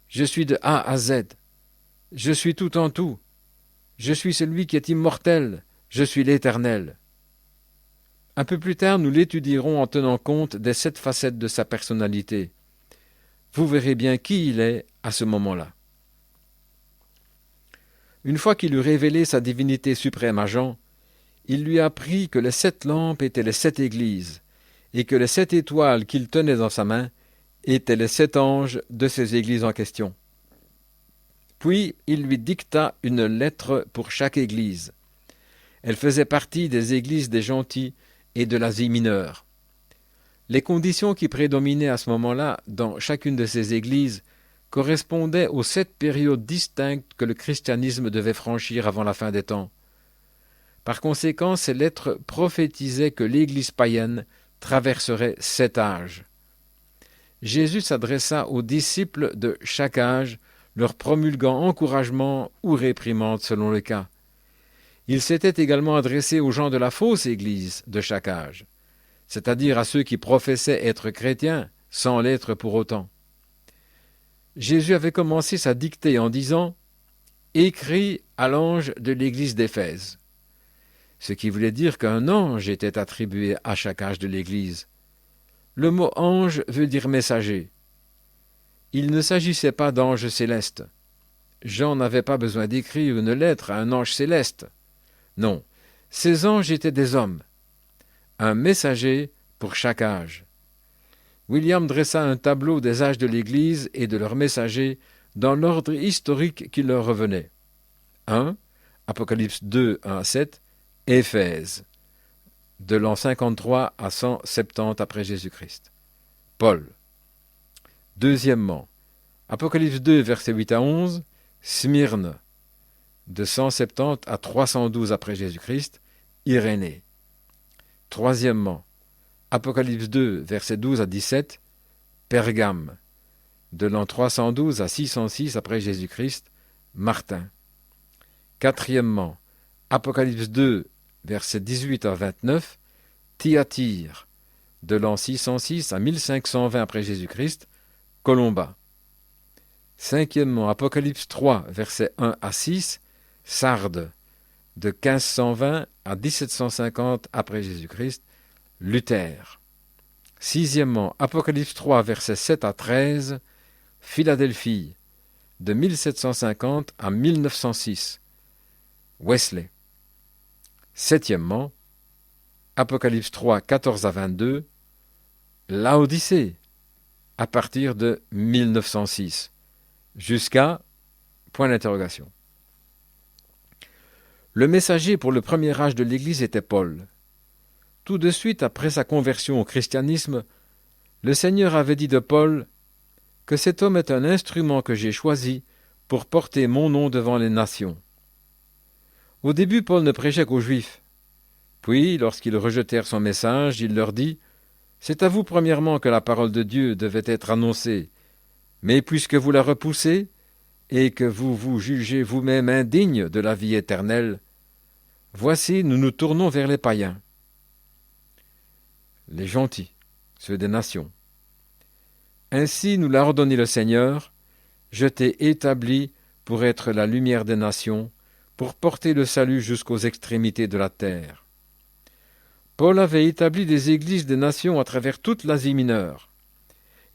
Je suis de A à Z. Je suis tout en tout. Je suis celui qui est immortel. Je suis l'Éternel. » Un peu plus tard, nous l'étudierons en tenant compte des 7 facettes de sa personnalité. Vous verrez bien qui il est à ce moment-là. Une fois qu'il eut révélé sa divinité suprême à Jean, il lui apprit que les 7 lampes étaient les 7 églises, et que les 7 étoiles qu'il tenait dans sa main étaient les 7 anges de ces églises en question. Puis il lui dicta une lettre pour chaque église. Elle faisait partie des églises des gentils et de l'Asie mineure. Les conditions qui prédominaient à ce moment-là dans chacune de ces églises correspondaient aux 7 périodes distinctes que le christianisme devait franchir avant la fin des temps. Par conséquent, ces lettres prophétisaient que l'Église païenne traverserait 7 âges. Jésus s'adressa aux disciples de chaque âge, leur promulguant encouragement ou réprimande selon le cas. Il s'était également adressé aux gens de la fausse Église de chaque âge, c'est-à-dire à ceux qui professaient être chrétiens sans l'être pour autant. Jésus avait commencé sa dictée en disant « Écris à l'ange de l'Église d'Éphèse », ce qui voulait dire qu'un ange était attribué à chaque âge de l'Église. Le mot « ange » veut dire « messager ». Il ne s'agissait pas d'anges célestes. Jean n'avait pas besoin d'écrire une lettre à un ange céleste. Non, ces anges étaient des hommes, un messager pour chaque âge. William dressa un tableau des âges de l'Église et de leurs messagers dans l'ordre historique qui leur revenait. 1. Apocalypse 2, 1 à 7, Éphèse, de l'an 53 à 170 après Jésus-Christ. Paul. Deuxièmement, Apocalypse 2, versets 8 à 11, Smyrne, de 170 à 312 après Jésus-Christ, Irénée. Troisièmement, Apocalypse 2, versets 12 à 17, Pergame, de l'an 312 à 606 après Jésus-Christ, Martin. Quatrièmement, Apocalypse 2, versets 18 à 29, Thyatire, de l'an 606 à 1520 après Jésus-Christ, Colomba. Cinquièmement, Apocalypse 3, versets 1 à 6, Sardes, de 1520 à 1750 après Jésus-Christ, Luther. Sixièmement, Apocalypse 3, versets 7 à 13, Philadelphie, de 1750 à 1906, Wesley. Septièmement, Apocalypse 3, 14 à 22, Laodicée, à partir de 1906, jusqu'à point d'interrogation. Le messager pour le premier âge de l'Église était Paul. Tout de suite après sa conversion au christianisme, le Seigneur avait dit de Paul que cet homme est un instrument que j'ai choisi pour porter mon nom devant les nations. Au début, Paul ne prêchait qu'aux Juifs. Puis, lorsqu'ils rejetèrent son message, il leur dit « C'est à vous premièrement que la parole de Dieu devait être annoncée, mais puisque vous la repoussez, et que vous vous jugez vous-même indigne de la vie éternelle, voici, nous nous tournons vers les païens. » Les gentils, ceux des nations. Ainsi nous l'a ordonné le Seigneur, je t'ai établi pour être la lumière des nations, pour porter le salut jusqu'aux extrémités de la terre. Paul avait établi des églises des nations à travers toute l'Asie mineure,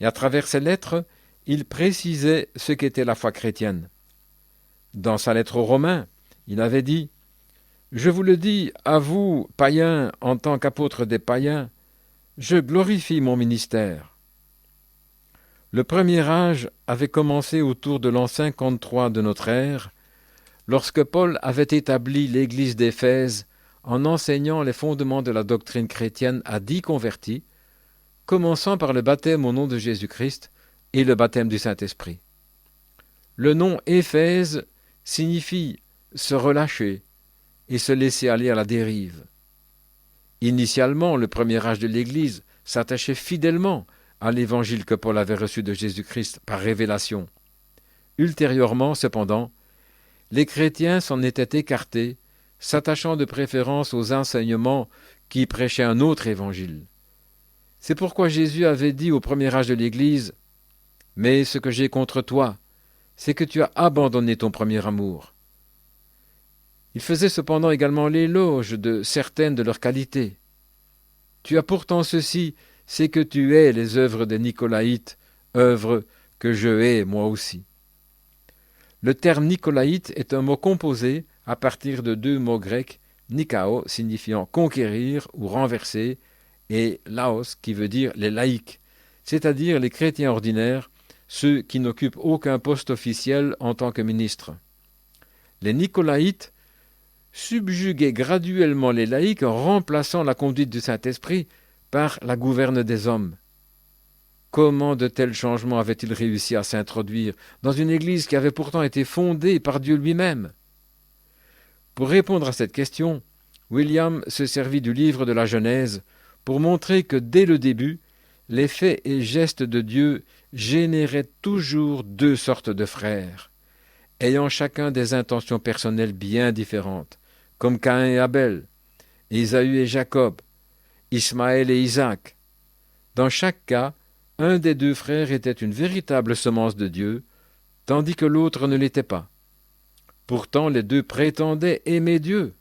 et à travers ses lettres, il précisait ce qu'était la foi chrétienne. Dans sa lettre aux Romains, il avait dit « Je vous le dis, à vous, païens, en tant qu'apôtre des païens, je glorifie mon ministère. » Le premier âge avait commencé autour de l'an 53 de notre ère, lorsque Paul avait établi l'église d'Éphèse en enseignant les fondements de la doctrine chrétienne à 10 convertis, commençant par le baptême au nom de Jésus-Christ et le baptême du Saint-Esprit. Le nom Éphèse signifie se relâcher et se laisser aller à la dérive. Initialement, le premier âge de l'Église s'attachait fidèlement à l'évangile que Paul avait reçu de Jésus-Christ par révélation. Ultérieurement, cependant, les chrétiens s'en étaient écartés, s'attachant de préférence aux enseignements qui prêchaient un autre évangile. C'est pourquoi Jésus avait dit au premier âge de l'Église « Mais ce que j'ai contre toi, c'est que tu as abandonné ton premier amour. » Il faisait cependant également l'éloge de certaines de leurs qualités. « Tu as pourtant ceci, c'est que tu hais les œuvres des Nicolaïtes, œuvres que je hais moi aussi. » Le terme Nicolaïte est un mot composé à partir de 2 mots grecs, nikao signifiant conquérir ou renverser, et laos qui veut dire les laïcs, c'est-à-dire les chrétiens ordinaires, ceux qui n'occupent aucun poste officiel en tant que ministres. Les Nicolaïtes subjuguaient graduellement les laïcs en remplaçant la conduite du Saint-Esprit par la gouverne des hommes. Comment de tels changements avaient-ils réussi à s'introduire dans une Église qui avait pourtant été fondée par Dieu lui-même? Pour répondre à cette question, William se servit du livre de la Genèse pour montrer que dès le début, les faits et gestes de Dieu généraient toujours 2 sortes de frères, ayant chacun des intentions personnelles bien différentes, comme Caïn et Abel, Ésaü et Jacob, Ismaël et Isaac. Dans chaque cas, un des 2 frères était une véritable semence de Dieu, tandis que l'autre ne l'était pas. Pourtant, les 2 prétendaient aimer Dieu.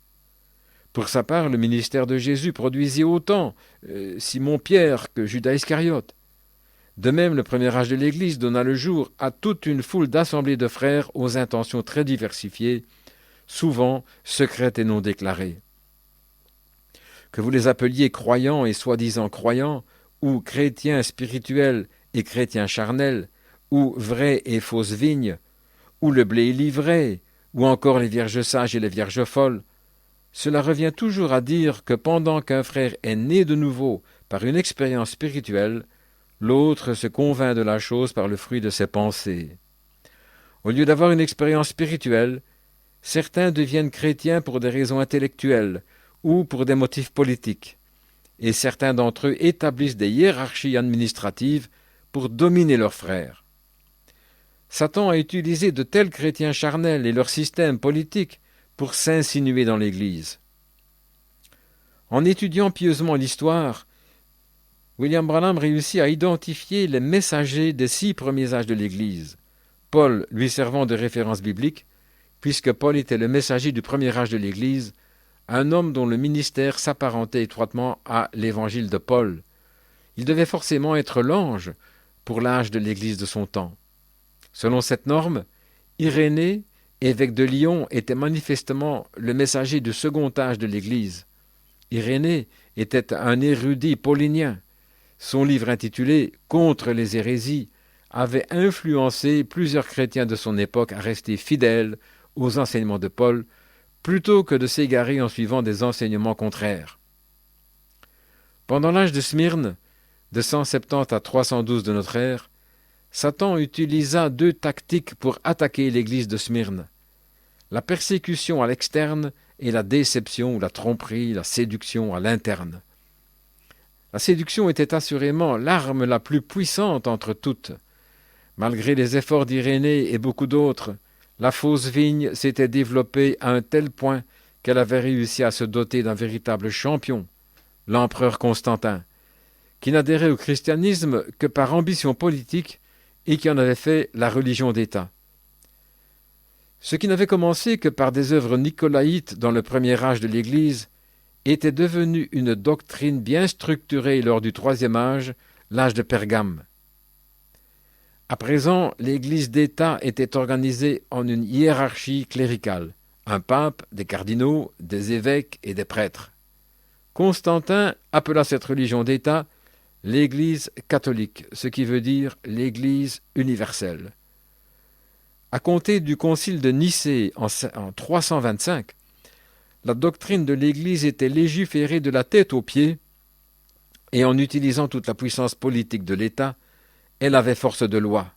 Pour sa part, le ministère de Jésus produisit autant Simon-Pierre que Judas Iscariote. De même, le premier âge de l'Église donna le jour à toute une foule d'assemblées de frères aux intentions très diversifiées, souvent secrètes et non déclarées. Que vous les appeliez croyants et soi-disant croyants, ou chrétiens spirituels et chrétiens charnels, ou vraies et fausses vignes, ou le blé et l'ivraie, ou encore les vierges sages et les vierges folles, cela revient toujours à dire que pendant qu'un frère est né de nouveau par une expérience spirituelle, l'autre se convainc de la chose par le fruit de ses pensées. Au lieu d'avoir une expérience spirituelle, certains deviennent chrétiens pour des raisons intellectuelles ou pour des motifs politiques, et certains d'entre eux établissent des hiérarchies administratives pour dominer leurs frères. Satan a utilisé de tels chrétiens charnels et leur système politique pour s'insinuer dans l'Église. En étudiant pieusement l'histoire, William Branham réussit à identifier les messagers des 6 premiers âges de l'Église, Paul lui servant de référence biblique, puisque Paul était le messager du premier âge de l'Église, un homme dont le ministère s'apparentait étroitement à l'évangile de Paul. Il devait forcément être l'ange pour l'âge de l'Église de son temps. Selon cette norme, Irénée, évêque de Lyon, était manifestement le messager du second âge de l'Église. Irénée était un érudit paulinien. Son livre intitulé « Contre les hérésies » avait influencé plusieurs chrétiens de son époque à rester fidèles aux enseignements de Paul, plutôt que de s'égarer en suivant des enseignements contraires. Pendant l'âge de Smyrne, de 170 à 312 de notre ère, Satan utilisa 2 tactiques pour attaquer l'église de Smyrne: la persécution à l'externe et la déception ou la tromperie, la séduction à l'interne. La séduction était assurément l'arme la plus puissante entre toutes. Malgré les efforts d'Irénée et beaucoup d'autres, la fausse vigne s'était développée à un tel point qu'elle avait réussi à se doter d'un véritable champion, l'empereur Constantin, qui n'adhérait au christianisme que par ambition politique et qui en avait fait la religion d'État. Ce qui n'avait commencé que par des œuvres nicolaïtes dans le premier âge de l'Église était devenu une doctrine bien structurée lors du troisième âge, l'âge de Pergame. À présent, l'Église d'État était organisée en une hiérarchie cléricale, un pape, des cardinaux, des évêques et des prêtres. Constantin appela cette religion d'État l'Église catholique, ce qui veut dire l'Église universelle. À compter du concile de Nicée en 325, la doctrine de l'Église était légiférée de la tête aux pieds, et en utilisant toute la puissance politique de l'État, elle avait force de loi.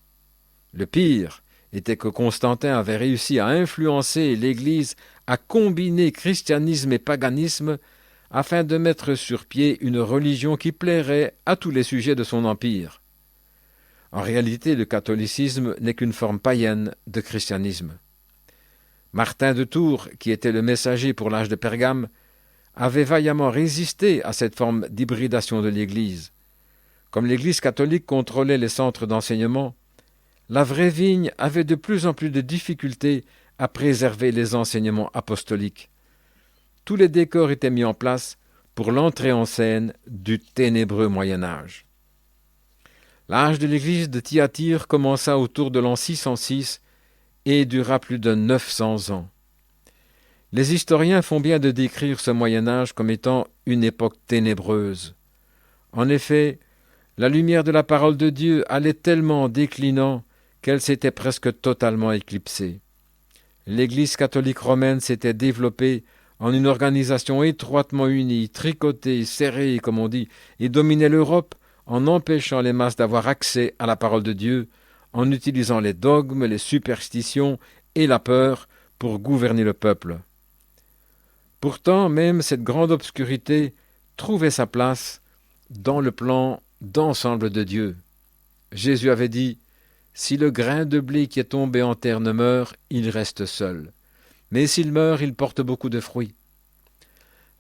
Le pire était que Constantin avait réussi à influencer l'Église à combiner christianisme et paganisme afin de mettre sur pied une religion qui plairait à tous les sujets de son empire. En réalité, le catholicisme n'est qu'une forme païenne de christianisme. Martin de Tours, qui était le messager pour l'âge de Pergame, avait vaillamment résisté à cette forme d'hybridation de l'Église. Comme l'Église catholique contrôlait les centres d'enseignement, la vraie vigne avait de plus en plus de difficultés à préserver les enseignements apostoliques. Tous les décors étaient mis en place pour l'entrée en scène du ténébreux Moyen-Âge. L'âge de l'Église de Thyatire commença autour de l'an 606 et dura plus de 900 ans. Les historiens font bien de décrire ce Moyen-Âge comme étant une époque ténébreuse. En effet, la lumière de la parole de Dieu allait tellement en déclinant qu'elle s'était presque totalement éclipsée. L'Église catholique romaine s'était développée en une organisation étroitement unie, tricotée, serrée, comme on dit, et dominait l'Europe en empêchant les masses d'avoir accès à la parole de Dieu, en utilisant les dogmes, les superstitions et la peur pour gouverner le peuple. Pourtant, même cette grande obscurité trouvait sa place dans le plan d'ensemble de Dieu. Jésus avait dit « Si le grain de blé qui est tombé en terre ne meurt, il reste seul. Mais s'il meurt, il porte beaucoup de fruits. »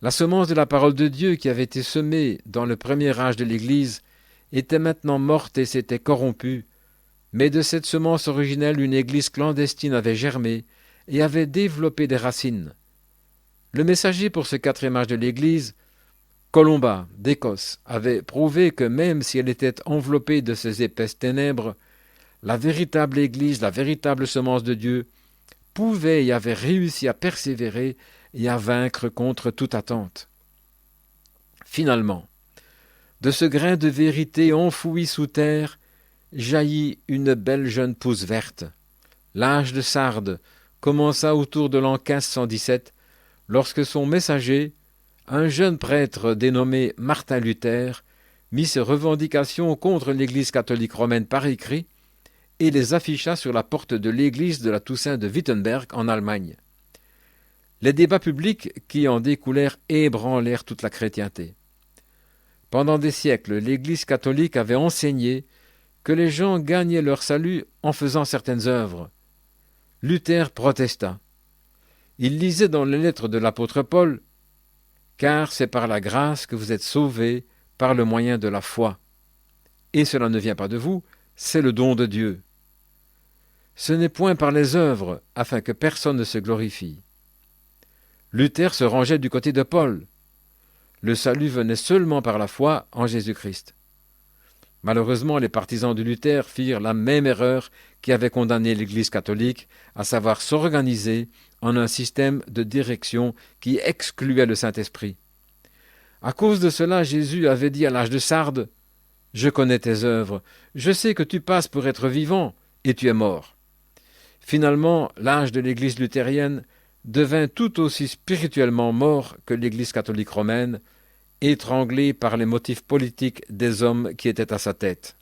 La semence de la parole de Dieu qui avait été semée dans le premier âge de l'Église était maintenant morte et s'était corrompue, mais de cette semence originelle une Église clandestine avait germé et avait développé des racines. Le messager pour ce quatrième âge de l'Église, Colomba d'Écosse, avait prouvé que même si elle était enveloppée de ces épaisses ténèbres, la véritable Église, la véritable semence de Dieu, pouvait et avait réussi à persévérer et à vaincre contre toute attente. Finalement, de ce grain de vérité enfoui sous terre, jaillit une belle jeune pousse verte. L'âge de Sardes commença autour de l'an 1517, lorsque son messager, un jeune prêtre dénommé Martin Luther, mit ses revendications contre l'Église catholique romaine par écrit et les afficha sur la porte de l'église de la Toussaint de Wittenberg en Allemagne. Les débats publics qui en découlèrent ébranlèrent toute la chrétienté. Pendant des siècles, l'Église catholique avait enseigné que les gens gagnaient leur salut en faisant certaines œuvres. Luther protesta. Il lisait dans les lettres de l'apôtre Paul « Car c'est par la grâce que vous êtes sauvés par le moyen de la foi. Et cela ne vient pas de vous, c'est le don de Dieu. Ce n'est point par les œuvres, afin que personne ne se glorifie. » Luther se rangeait du côté de Paul. Le salut venait seulement par la foi en Jésus-Christ. Malheureusement, les partisans de Luther firent la même erreur qui avait condamné l'Église catholique, à savoir s'organiser en un système de direction qui excluait le Saint-Esprit. À cause de cela, Jésus avait dit à l'âge de Sardes « Je connais tes œuvres, je sais que tu passes pour être vivant, et tu es mort. » Finalement, l'âge de l'Église luthérienne devint tout aussi spirituellement mort que l'Église catholique romaine, étranglé par les motifs politiques des hommes qui étaient à sa tête.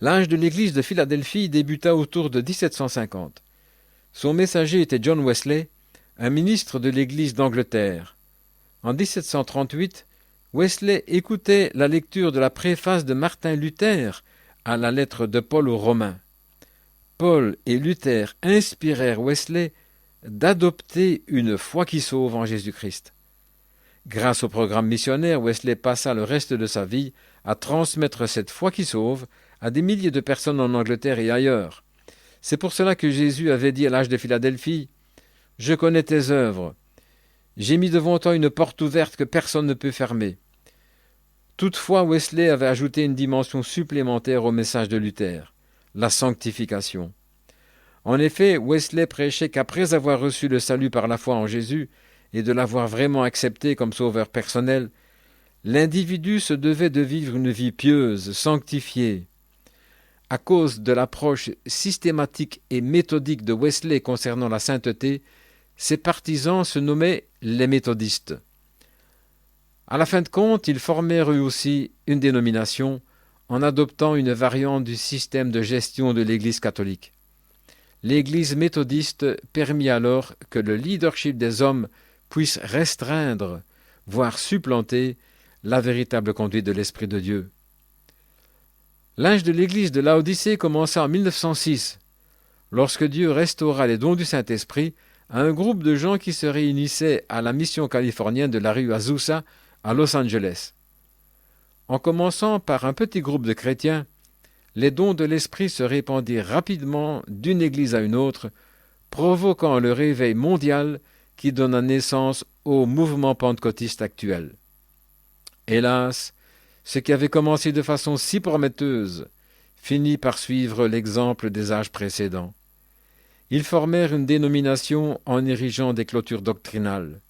L'âge de l'Église de Philadelphie débuta autour de 1750. Son messager était John Wesley, un ministre de l'Église d'Angleterre. En 1738, Wesley écoutait la lecture de la préface de Martin Luther à la lettre de Paul aux Romains. Paul et Luther inspirèrent Wesley d'adopter une foi qui sauve en Jésus-Christ. Grâce au programme missionnaire, Wesley passa le reste de sa vie à transmettre cette foi qui sauve à des milliers de personnes en Angleterre et ailleurs. C'est pour cela que Jésus avait dit à l'âge de Philadelphie « Je connais tes œuvres. J'ai mis devant toi une porte ouverte que personne ne peut fermer. » Toutefois, Wesley avait ajouté une dimension supplémentaire au message de Luther, la sanctification. En effet, Wesley prêchait qu'après avoir reçu le salut par la foi en Jésus et de l'avoir vraiment accepté comme sauveur personnel, l'individu se devait de vivre une vie pieuse, sanctifiée. À cause de l'approche systématique et méthodique de Wesley concernant la sainteté, ses partisans se nommaient les méthodistes. À la fin de compte, ils formèrent eux aussi une dénomination en adoptant une variante du système de gestion de l'Église catholique. L'Église méthodiste permit alors que le leadership des hommes puisse restreindre, voire supplanter, la véritable conduite de l'Esprit de Dieu. L'âge de l'Église de Laodicée commença en 1906, lorsque Dieu restaura les dons du Saint-Esprit à un groupe de gens qui se réunissaient à la mission californienne de la rue Azusa à Los Angeles. En commençant par un petit groupe de chrétiens, les dons de l'Esprit se répandirent rapidement d'une église à une autre, provoquant le réveil mondial qui donna naissance au mouvement pentecôtiste actuel. Hélas, ce qui avait commencé de façon si prometteuse finit par suivre l'exemple des âges précédents. Ils formèrent une dénomination en érigeant des clôtures doctrinales.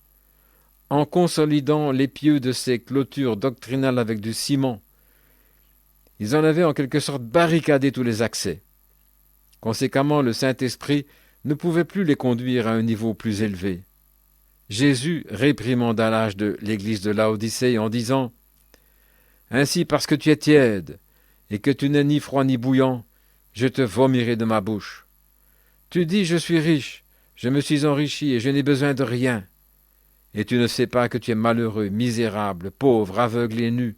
En consolidant les pieux de ces clôtures doctrinales avec du ciment, ils en avaient en quelque sorte barricadé tous les accès. Conséquemment, le Saint-Esprit ne pouvait plus les conduire à un niveau plus élevé. Jésus réprimanda l'âge de l'église de Laodicée en disant « Ainsi, parce que tu es tiède et que tu n'es ni froid ni bouillant, je te vomirai de ma bouche. Tu dis, je suis riche, je me suis enrichi et je n'ai besoin de rien. Et tu ne sais pas que tu es malheureux, misérable, pauvre, aveugle et nu.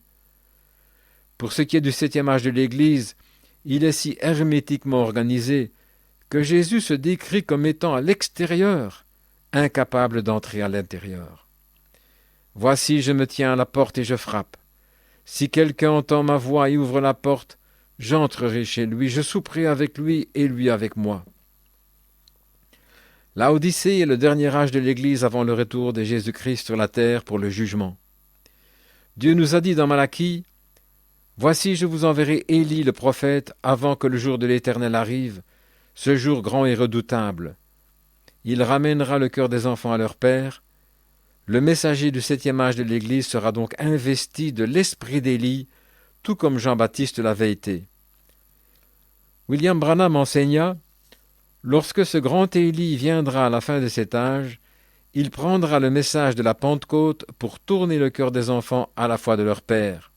Pour ce qui est du 7e âge de l'Église, il est si hermétiquement organisé que Jésus se décrit comme étant à l'extérieur, incapable d'entrer à l'intérieur. Voici, je me tiens à la porte et je frappe. Si quelqu'un entend ma voix et ouvre la porte, j'entrerai chez lui, je souperai avec lui et lui avec moi. » Laodicée est le dernier âge de l'Église avant le retour de Jésus-Christ sur la terre pour le jugement. Dieu nous a dit dans Malachie « Voici, je vous enverrai Élie le prophète avant que le jour de l'Éternel arrive, ce jour grand et redoutable. Il ramènera le cœur des enfants à leur père. Le messager du 7e âge de l'Église sera donc investi de l'esprit d'Élie, tout comme Jean-Baptiste l'avait été. » William Branham enseigna « Lorsque ce grand Élie viendra à la fin de cet âge, il prendra le message de la Pentecôte pour tourner le cœur des enfants à la foi de leur père.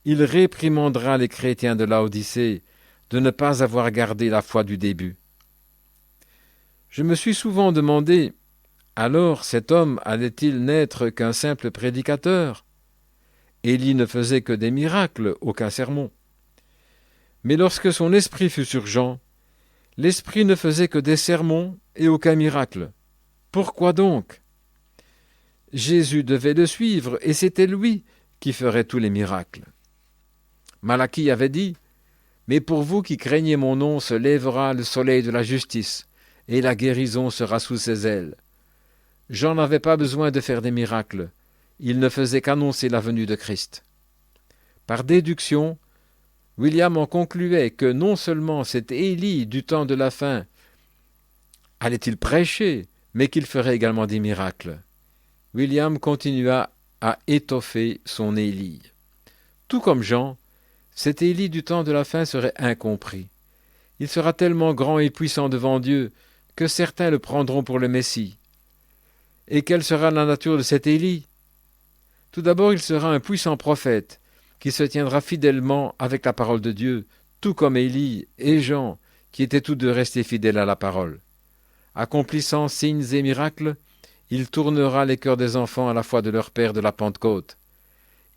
Il réprimandera les chrétiens de Laodicée de ne pas avoir gardé la foi du début. » Je me suis souvent demandé, alors cet homme allait-il n'être qu'un simple prédicateur? Élie ne faisait que des miracles, aucun sermon. Mais lorsque son esprit fut sur Jean, l'esprit ne faisait que des sermons et aucun miracle. Pourquoi donc? Jésus devait le suivre et c'était lui qui ferait tous les miracles. Malachie avait dit « Mais pour vous qui craignez mon nom se lèvera le soleil de la justice, et la guérison sera sous ses ailes. » Jean n'avait pas besoin de faire des miracles, il ne faisait qu'annoncer la venue de Christ. Par déduction, William en concluait que non seulement cet Élie du temps de la fin allait-il prêcher, mais qu'il ferait également des miracles. William continua à étoffer son Élie. Tout comme Jean, cet Élie du temps de la fin serait incompris. Il sera tellement grand et puissant devant Dieu que certains le prendront pour le Messie. Et quelle sera la nature de cet Élie? Tout d'abord, il sera un puissant prophète qui se tiendra fidèlement avec la parole de Dieu, tout comme Élie et Jean, qui étaient tous deux restés fidèles à la parole. Accomplissant signes et miracles, il tournera les cœurs des enfants à la foi de leur père de la Pentecôte.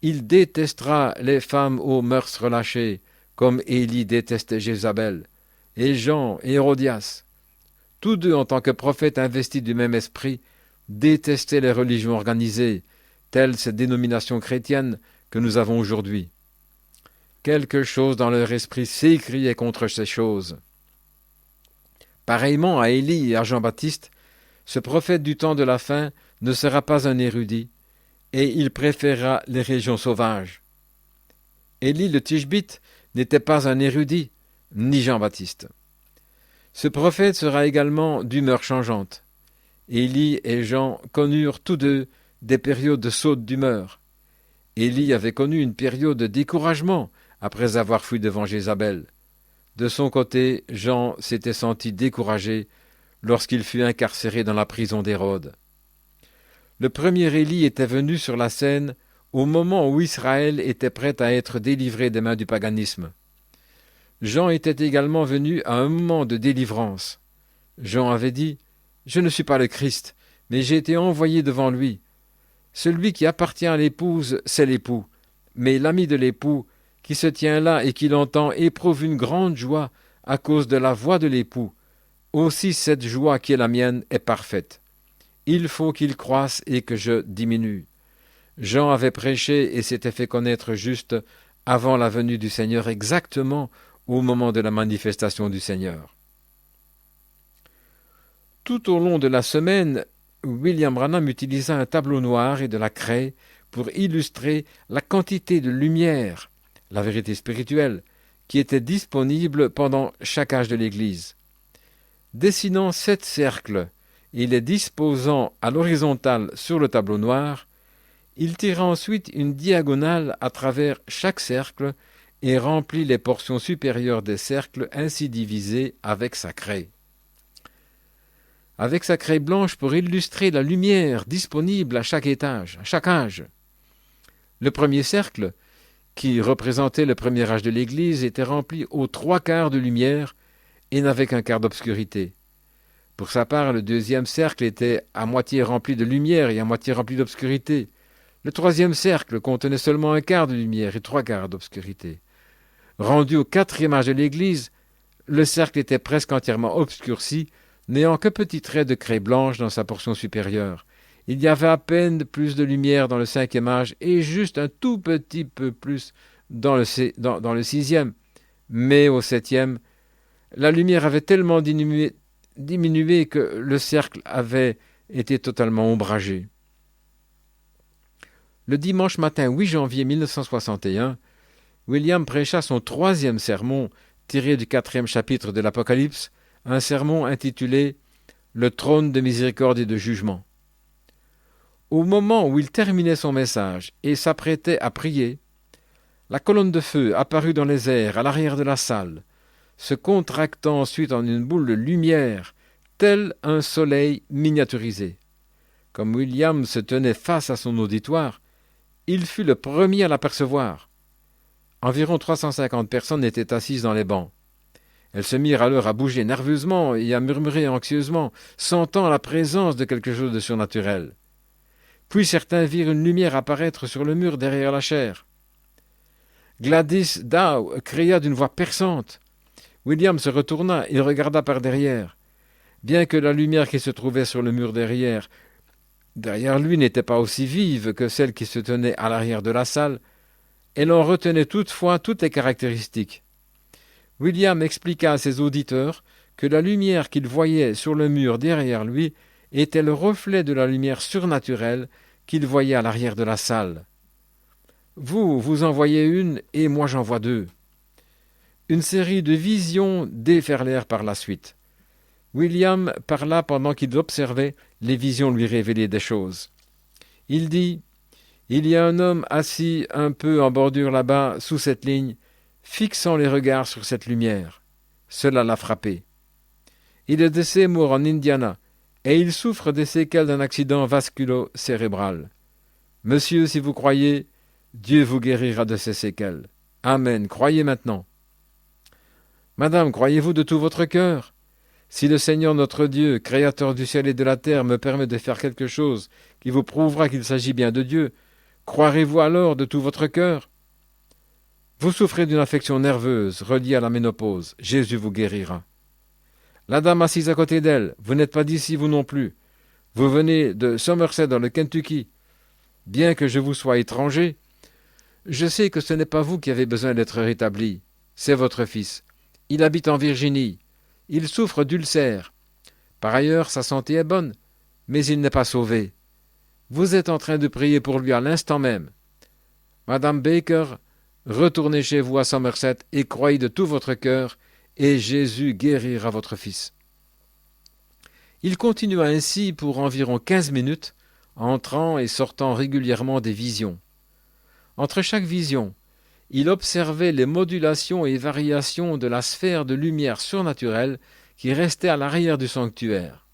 Il détestera les femmes aux mœurs relâchées, comme Élie détestait Jézabel, et Jean et Hérodias. Tous deux, en tant que prophètes investis du même esprit, détestaient les religions organisées, telles ces dénominations chrétiennes que nous avons aujourd'hui. Quelque chose dans leur esprit s'écriait contre ces choses. Pareillement à Élie et à Jean-Baptiste, ce prophète du temps de la fin ne sera pas un érudit, et il préférera les régions sauvages. Élie le Tishbite n'était pas un érudit, ni Jean-Baptiste. Ce prophète sera également d'humeur changeante. Élie et Jean connurent tous deux des périodes de saute d'humeur. Élie avait connu une période de découragement après avoir fui devant Jézabel. De son côté, Jean s'était senti découragé lorsqu'il fut incarcéré dans la prison d'Hérode. Le premier Élie était venu sur la scène au moment où Israël était prêt à être délivré des mains du paganisme. Jean était également venu à un moment de délivrance. Jean avait dit « Je ne suis pas le Christ, mais j'ai été envoyé devant lui. Celui qui appartient à l'épouse, c'est l'époux, mais l'ami de l'époux, qui se tient là et qui l'entend, éprouve une grande joie à cause de la voix de l'époux. Aussi cette joie qui est la mienne est parfaite. Il faut qu'il croisse et que je diminue. » Jean avait prêché et s'était fait connaître juste avant la venue du Seigneur, exactement au moment de la manifestation du Seigneur. Tout au long de la semaine, William Branham utilisa un tableau noir et de la craie pour illustrer la quantité de lumière, la vérité spirituelle, qui était disponible pendant chaque âge de l'Église. Dessinant 7 cercles et les disposant à l'horizontale sur le tableau noir, il tira ensuite une diagonale à travers chaque cercle et remplit les portions supérieures des cercles ainsi divisés avec sa craie. Avec sa craie blanche pour illustrer la lumière disponible à chaque étage, à chaque âge. Le premier cercle, qui représentait le premier âge de l'Église, était rempli aux 3/4 de lumière et n'avait qu'un quart d'obscurité. Pour sa part, le deuxième cercle était à moitié rempli de lumière et à moitié rempli d'obscurité. Le troisième cercle contenait seulement un quart de lumière et 3/4 d'obscurité. Rendu au 4e âge de l'Église, le cercle était presque entièrement obscurci, n'ayant que petits traits de craie blanche dans sa portion supérieure. Il y avait à peine plus de lumière dans le 5e âge et juste un tout petit peu plus dans le 6e. Mais au 7e, la lumière avait tellement diminué que le cercle avait été totalement ombragé. Le dimanche matin 8 janvier 1961, William prêcha son 3e sermon tiré du 4e chapitre de l'Apocalypse, un sermon intitulé « Le trône de miséricorde et de jugement ». Au moment où il terminait son message et s'apprêtait à prier, la colonne de feu apparut dans les airs à l'arrière de la salle, se contractant ensuite en une boule de lumière, tel un soleil miniaturisé. Comme William se tenait face à son auditoire, il fut le premier à l'apercevoir. Environ 350 personnes étaient assises dans les bancs. Elles se mirent alors à bouger nerveusement et à murmurer anxieusement, sentant la présence de quelque chose de surnaturel. Puis certains virent une lumière apparaître sur le mur derrière la chaire. Gladys Dow cria d'une voix perçante. William se retourna et regarda par derrière. Bien que la lumière qui se trouvait sur le mur derrière lui n'était pas aussi vive que celle qui se tenait à l'arrière de la salle, elle en retenait toutefois toutes les caractéristiques. William expliqua à ses auditeurs que la lumière qu'il voyait sur le mur derrière lui était le reflet de la lumière surnaturelle qu'il voyait à l'arrière de la salle. Vous en voyez une et moi j'en vois 2. Une série de visions déferlèrent par la suite. William parla pendant qu'il observait les visions lui révéler des choses. Il dit « Il y a un homme assis un peu en bordure là-bas, sous cette ligne, fixant les regards sur cette lumière. Cela l'a frappé. Il est de Seymour en Indiana, et il souffre des séquelles d'un accident vasculo-cérébral. Monsieur, si vous croyez, Dieu vous guérira de ces séquelles. Amen. Croyez maintenant. Madame, croyez-vous de tout votre cœur? Si le Seigneur notre Dieu, créateur du ciel et de la terre, me permet de faire quelque chose qui vous prouvera qu'il s'agit bien de Dieu, croirez-vous alors de tout votre cœur? Vous souffrez d'une affection nerveuse reliée à la ménopause. Jésus vous guérira. La dame assise à côté d'elle, vous n'êtes pas d'ici, vous non plus. Vous venez de Somerset dans le Kentucky. bien que je vous sois étranger, je sais que ce n'est pas vous qui avez besoin d'être rétabli, c'est votre fils. Il habite en Virginie, il souffre d'ulcères. Par ailleurs, sa santé est bonne, mais il n'est pas sauvé. Vous êtes en train de prier pour lui à l'instant même. Madame Baker, retournez chez vous à Somerset et croyez de tout votre cœur, et Jésus guérira votre fils. » Il continua ainsi pour environ 15 minutes, entrant et sortant régulièrement des visions. Entre chaque vision, il observait les modulations et variations de la sphère de lumière surnaturelle qui restait à l'arrière du sanctuaire.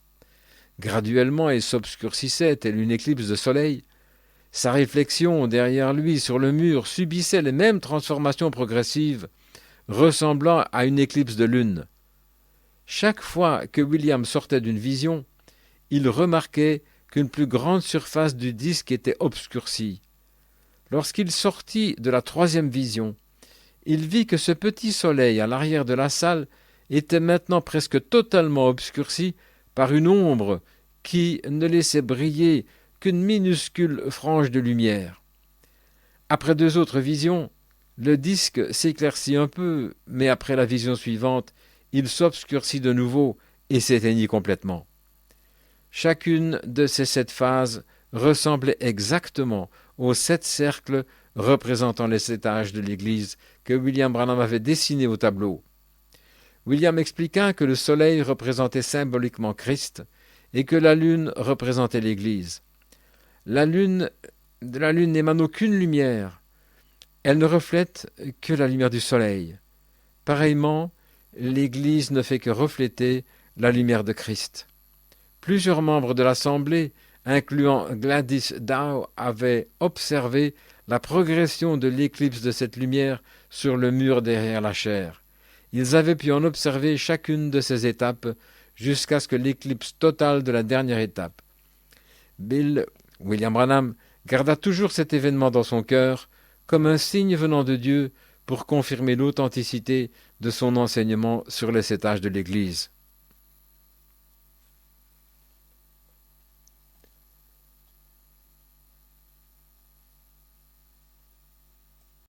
Graduellement, elle s'obscurcissait telle une éclipse de soleil. Sa réflexion derrière lui sur le mur subissait les mêmes transformations progressives, ressemblant à une éclipse de lune. Chaque fois que William sortait d'une vision, il remarquait qu'une plus grande surface du disque était obscurcie. Lorsqu'il sortit de la troisième vision, il vit que ce petit soleil à l'arrière de la salle était maintenant presque totalement obscurci par une ombre qui ne laissait briller qu'une minuscule frange de lumière. Après 2 autres visions, le disque s'éclaircit un peu, mais après la vision suivante, il s'obscurcit de nouveau et s'éteignit complètement. Chacune de ces 7 phases ressemblait exactement aux 7 cercles représentant les étages de l'Église que William Branham avait dessinés au tableau. William expliqua que le soleil représentait symboliquement Christ et que la lune représentait l'Église. De la lune n'émane aucune lumière. Elle ne reflète que la lumière du soleil. Pareillement, l'Église ne fait que refléter la lumière de Christ. Plusieurs membres de l'Assemblée, incluant Gladys Dow, avaient observé la progression de l'éclipse de cette lumière sur le mur derrière la chaire. Ils avaient pu en observer chacune de ces étapes jusqu'à ce que l'éclipse totale de la dernière étape. William Branham garda toujours cet événement dans son cœur comme un signe venant de Dieu pour confirmer l'authenticité de son enseignement sur les 7 âges de l'Église.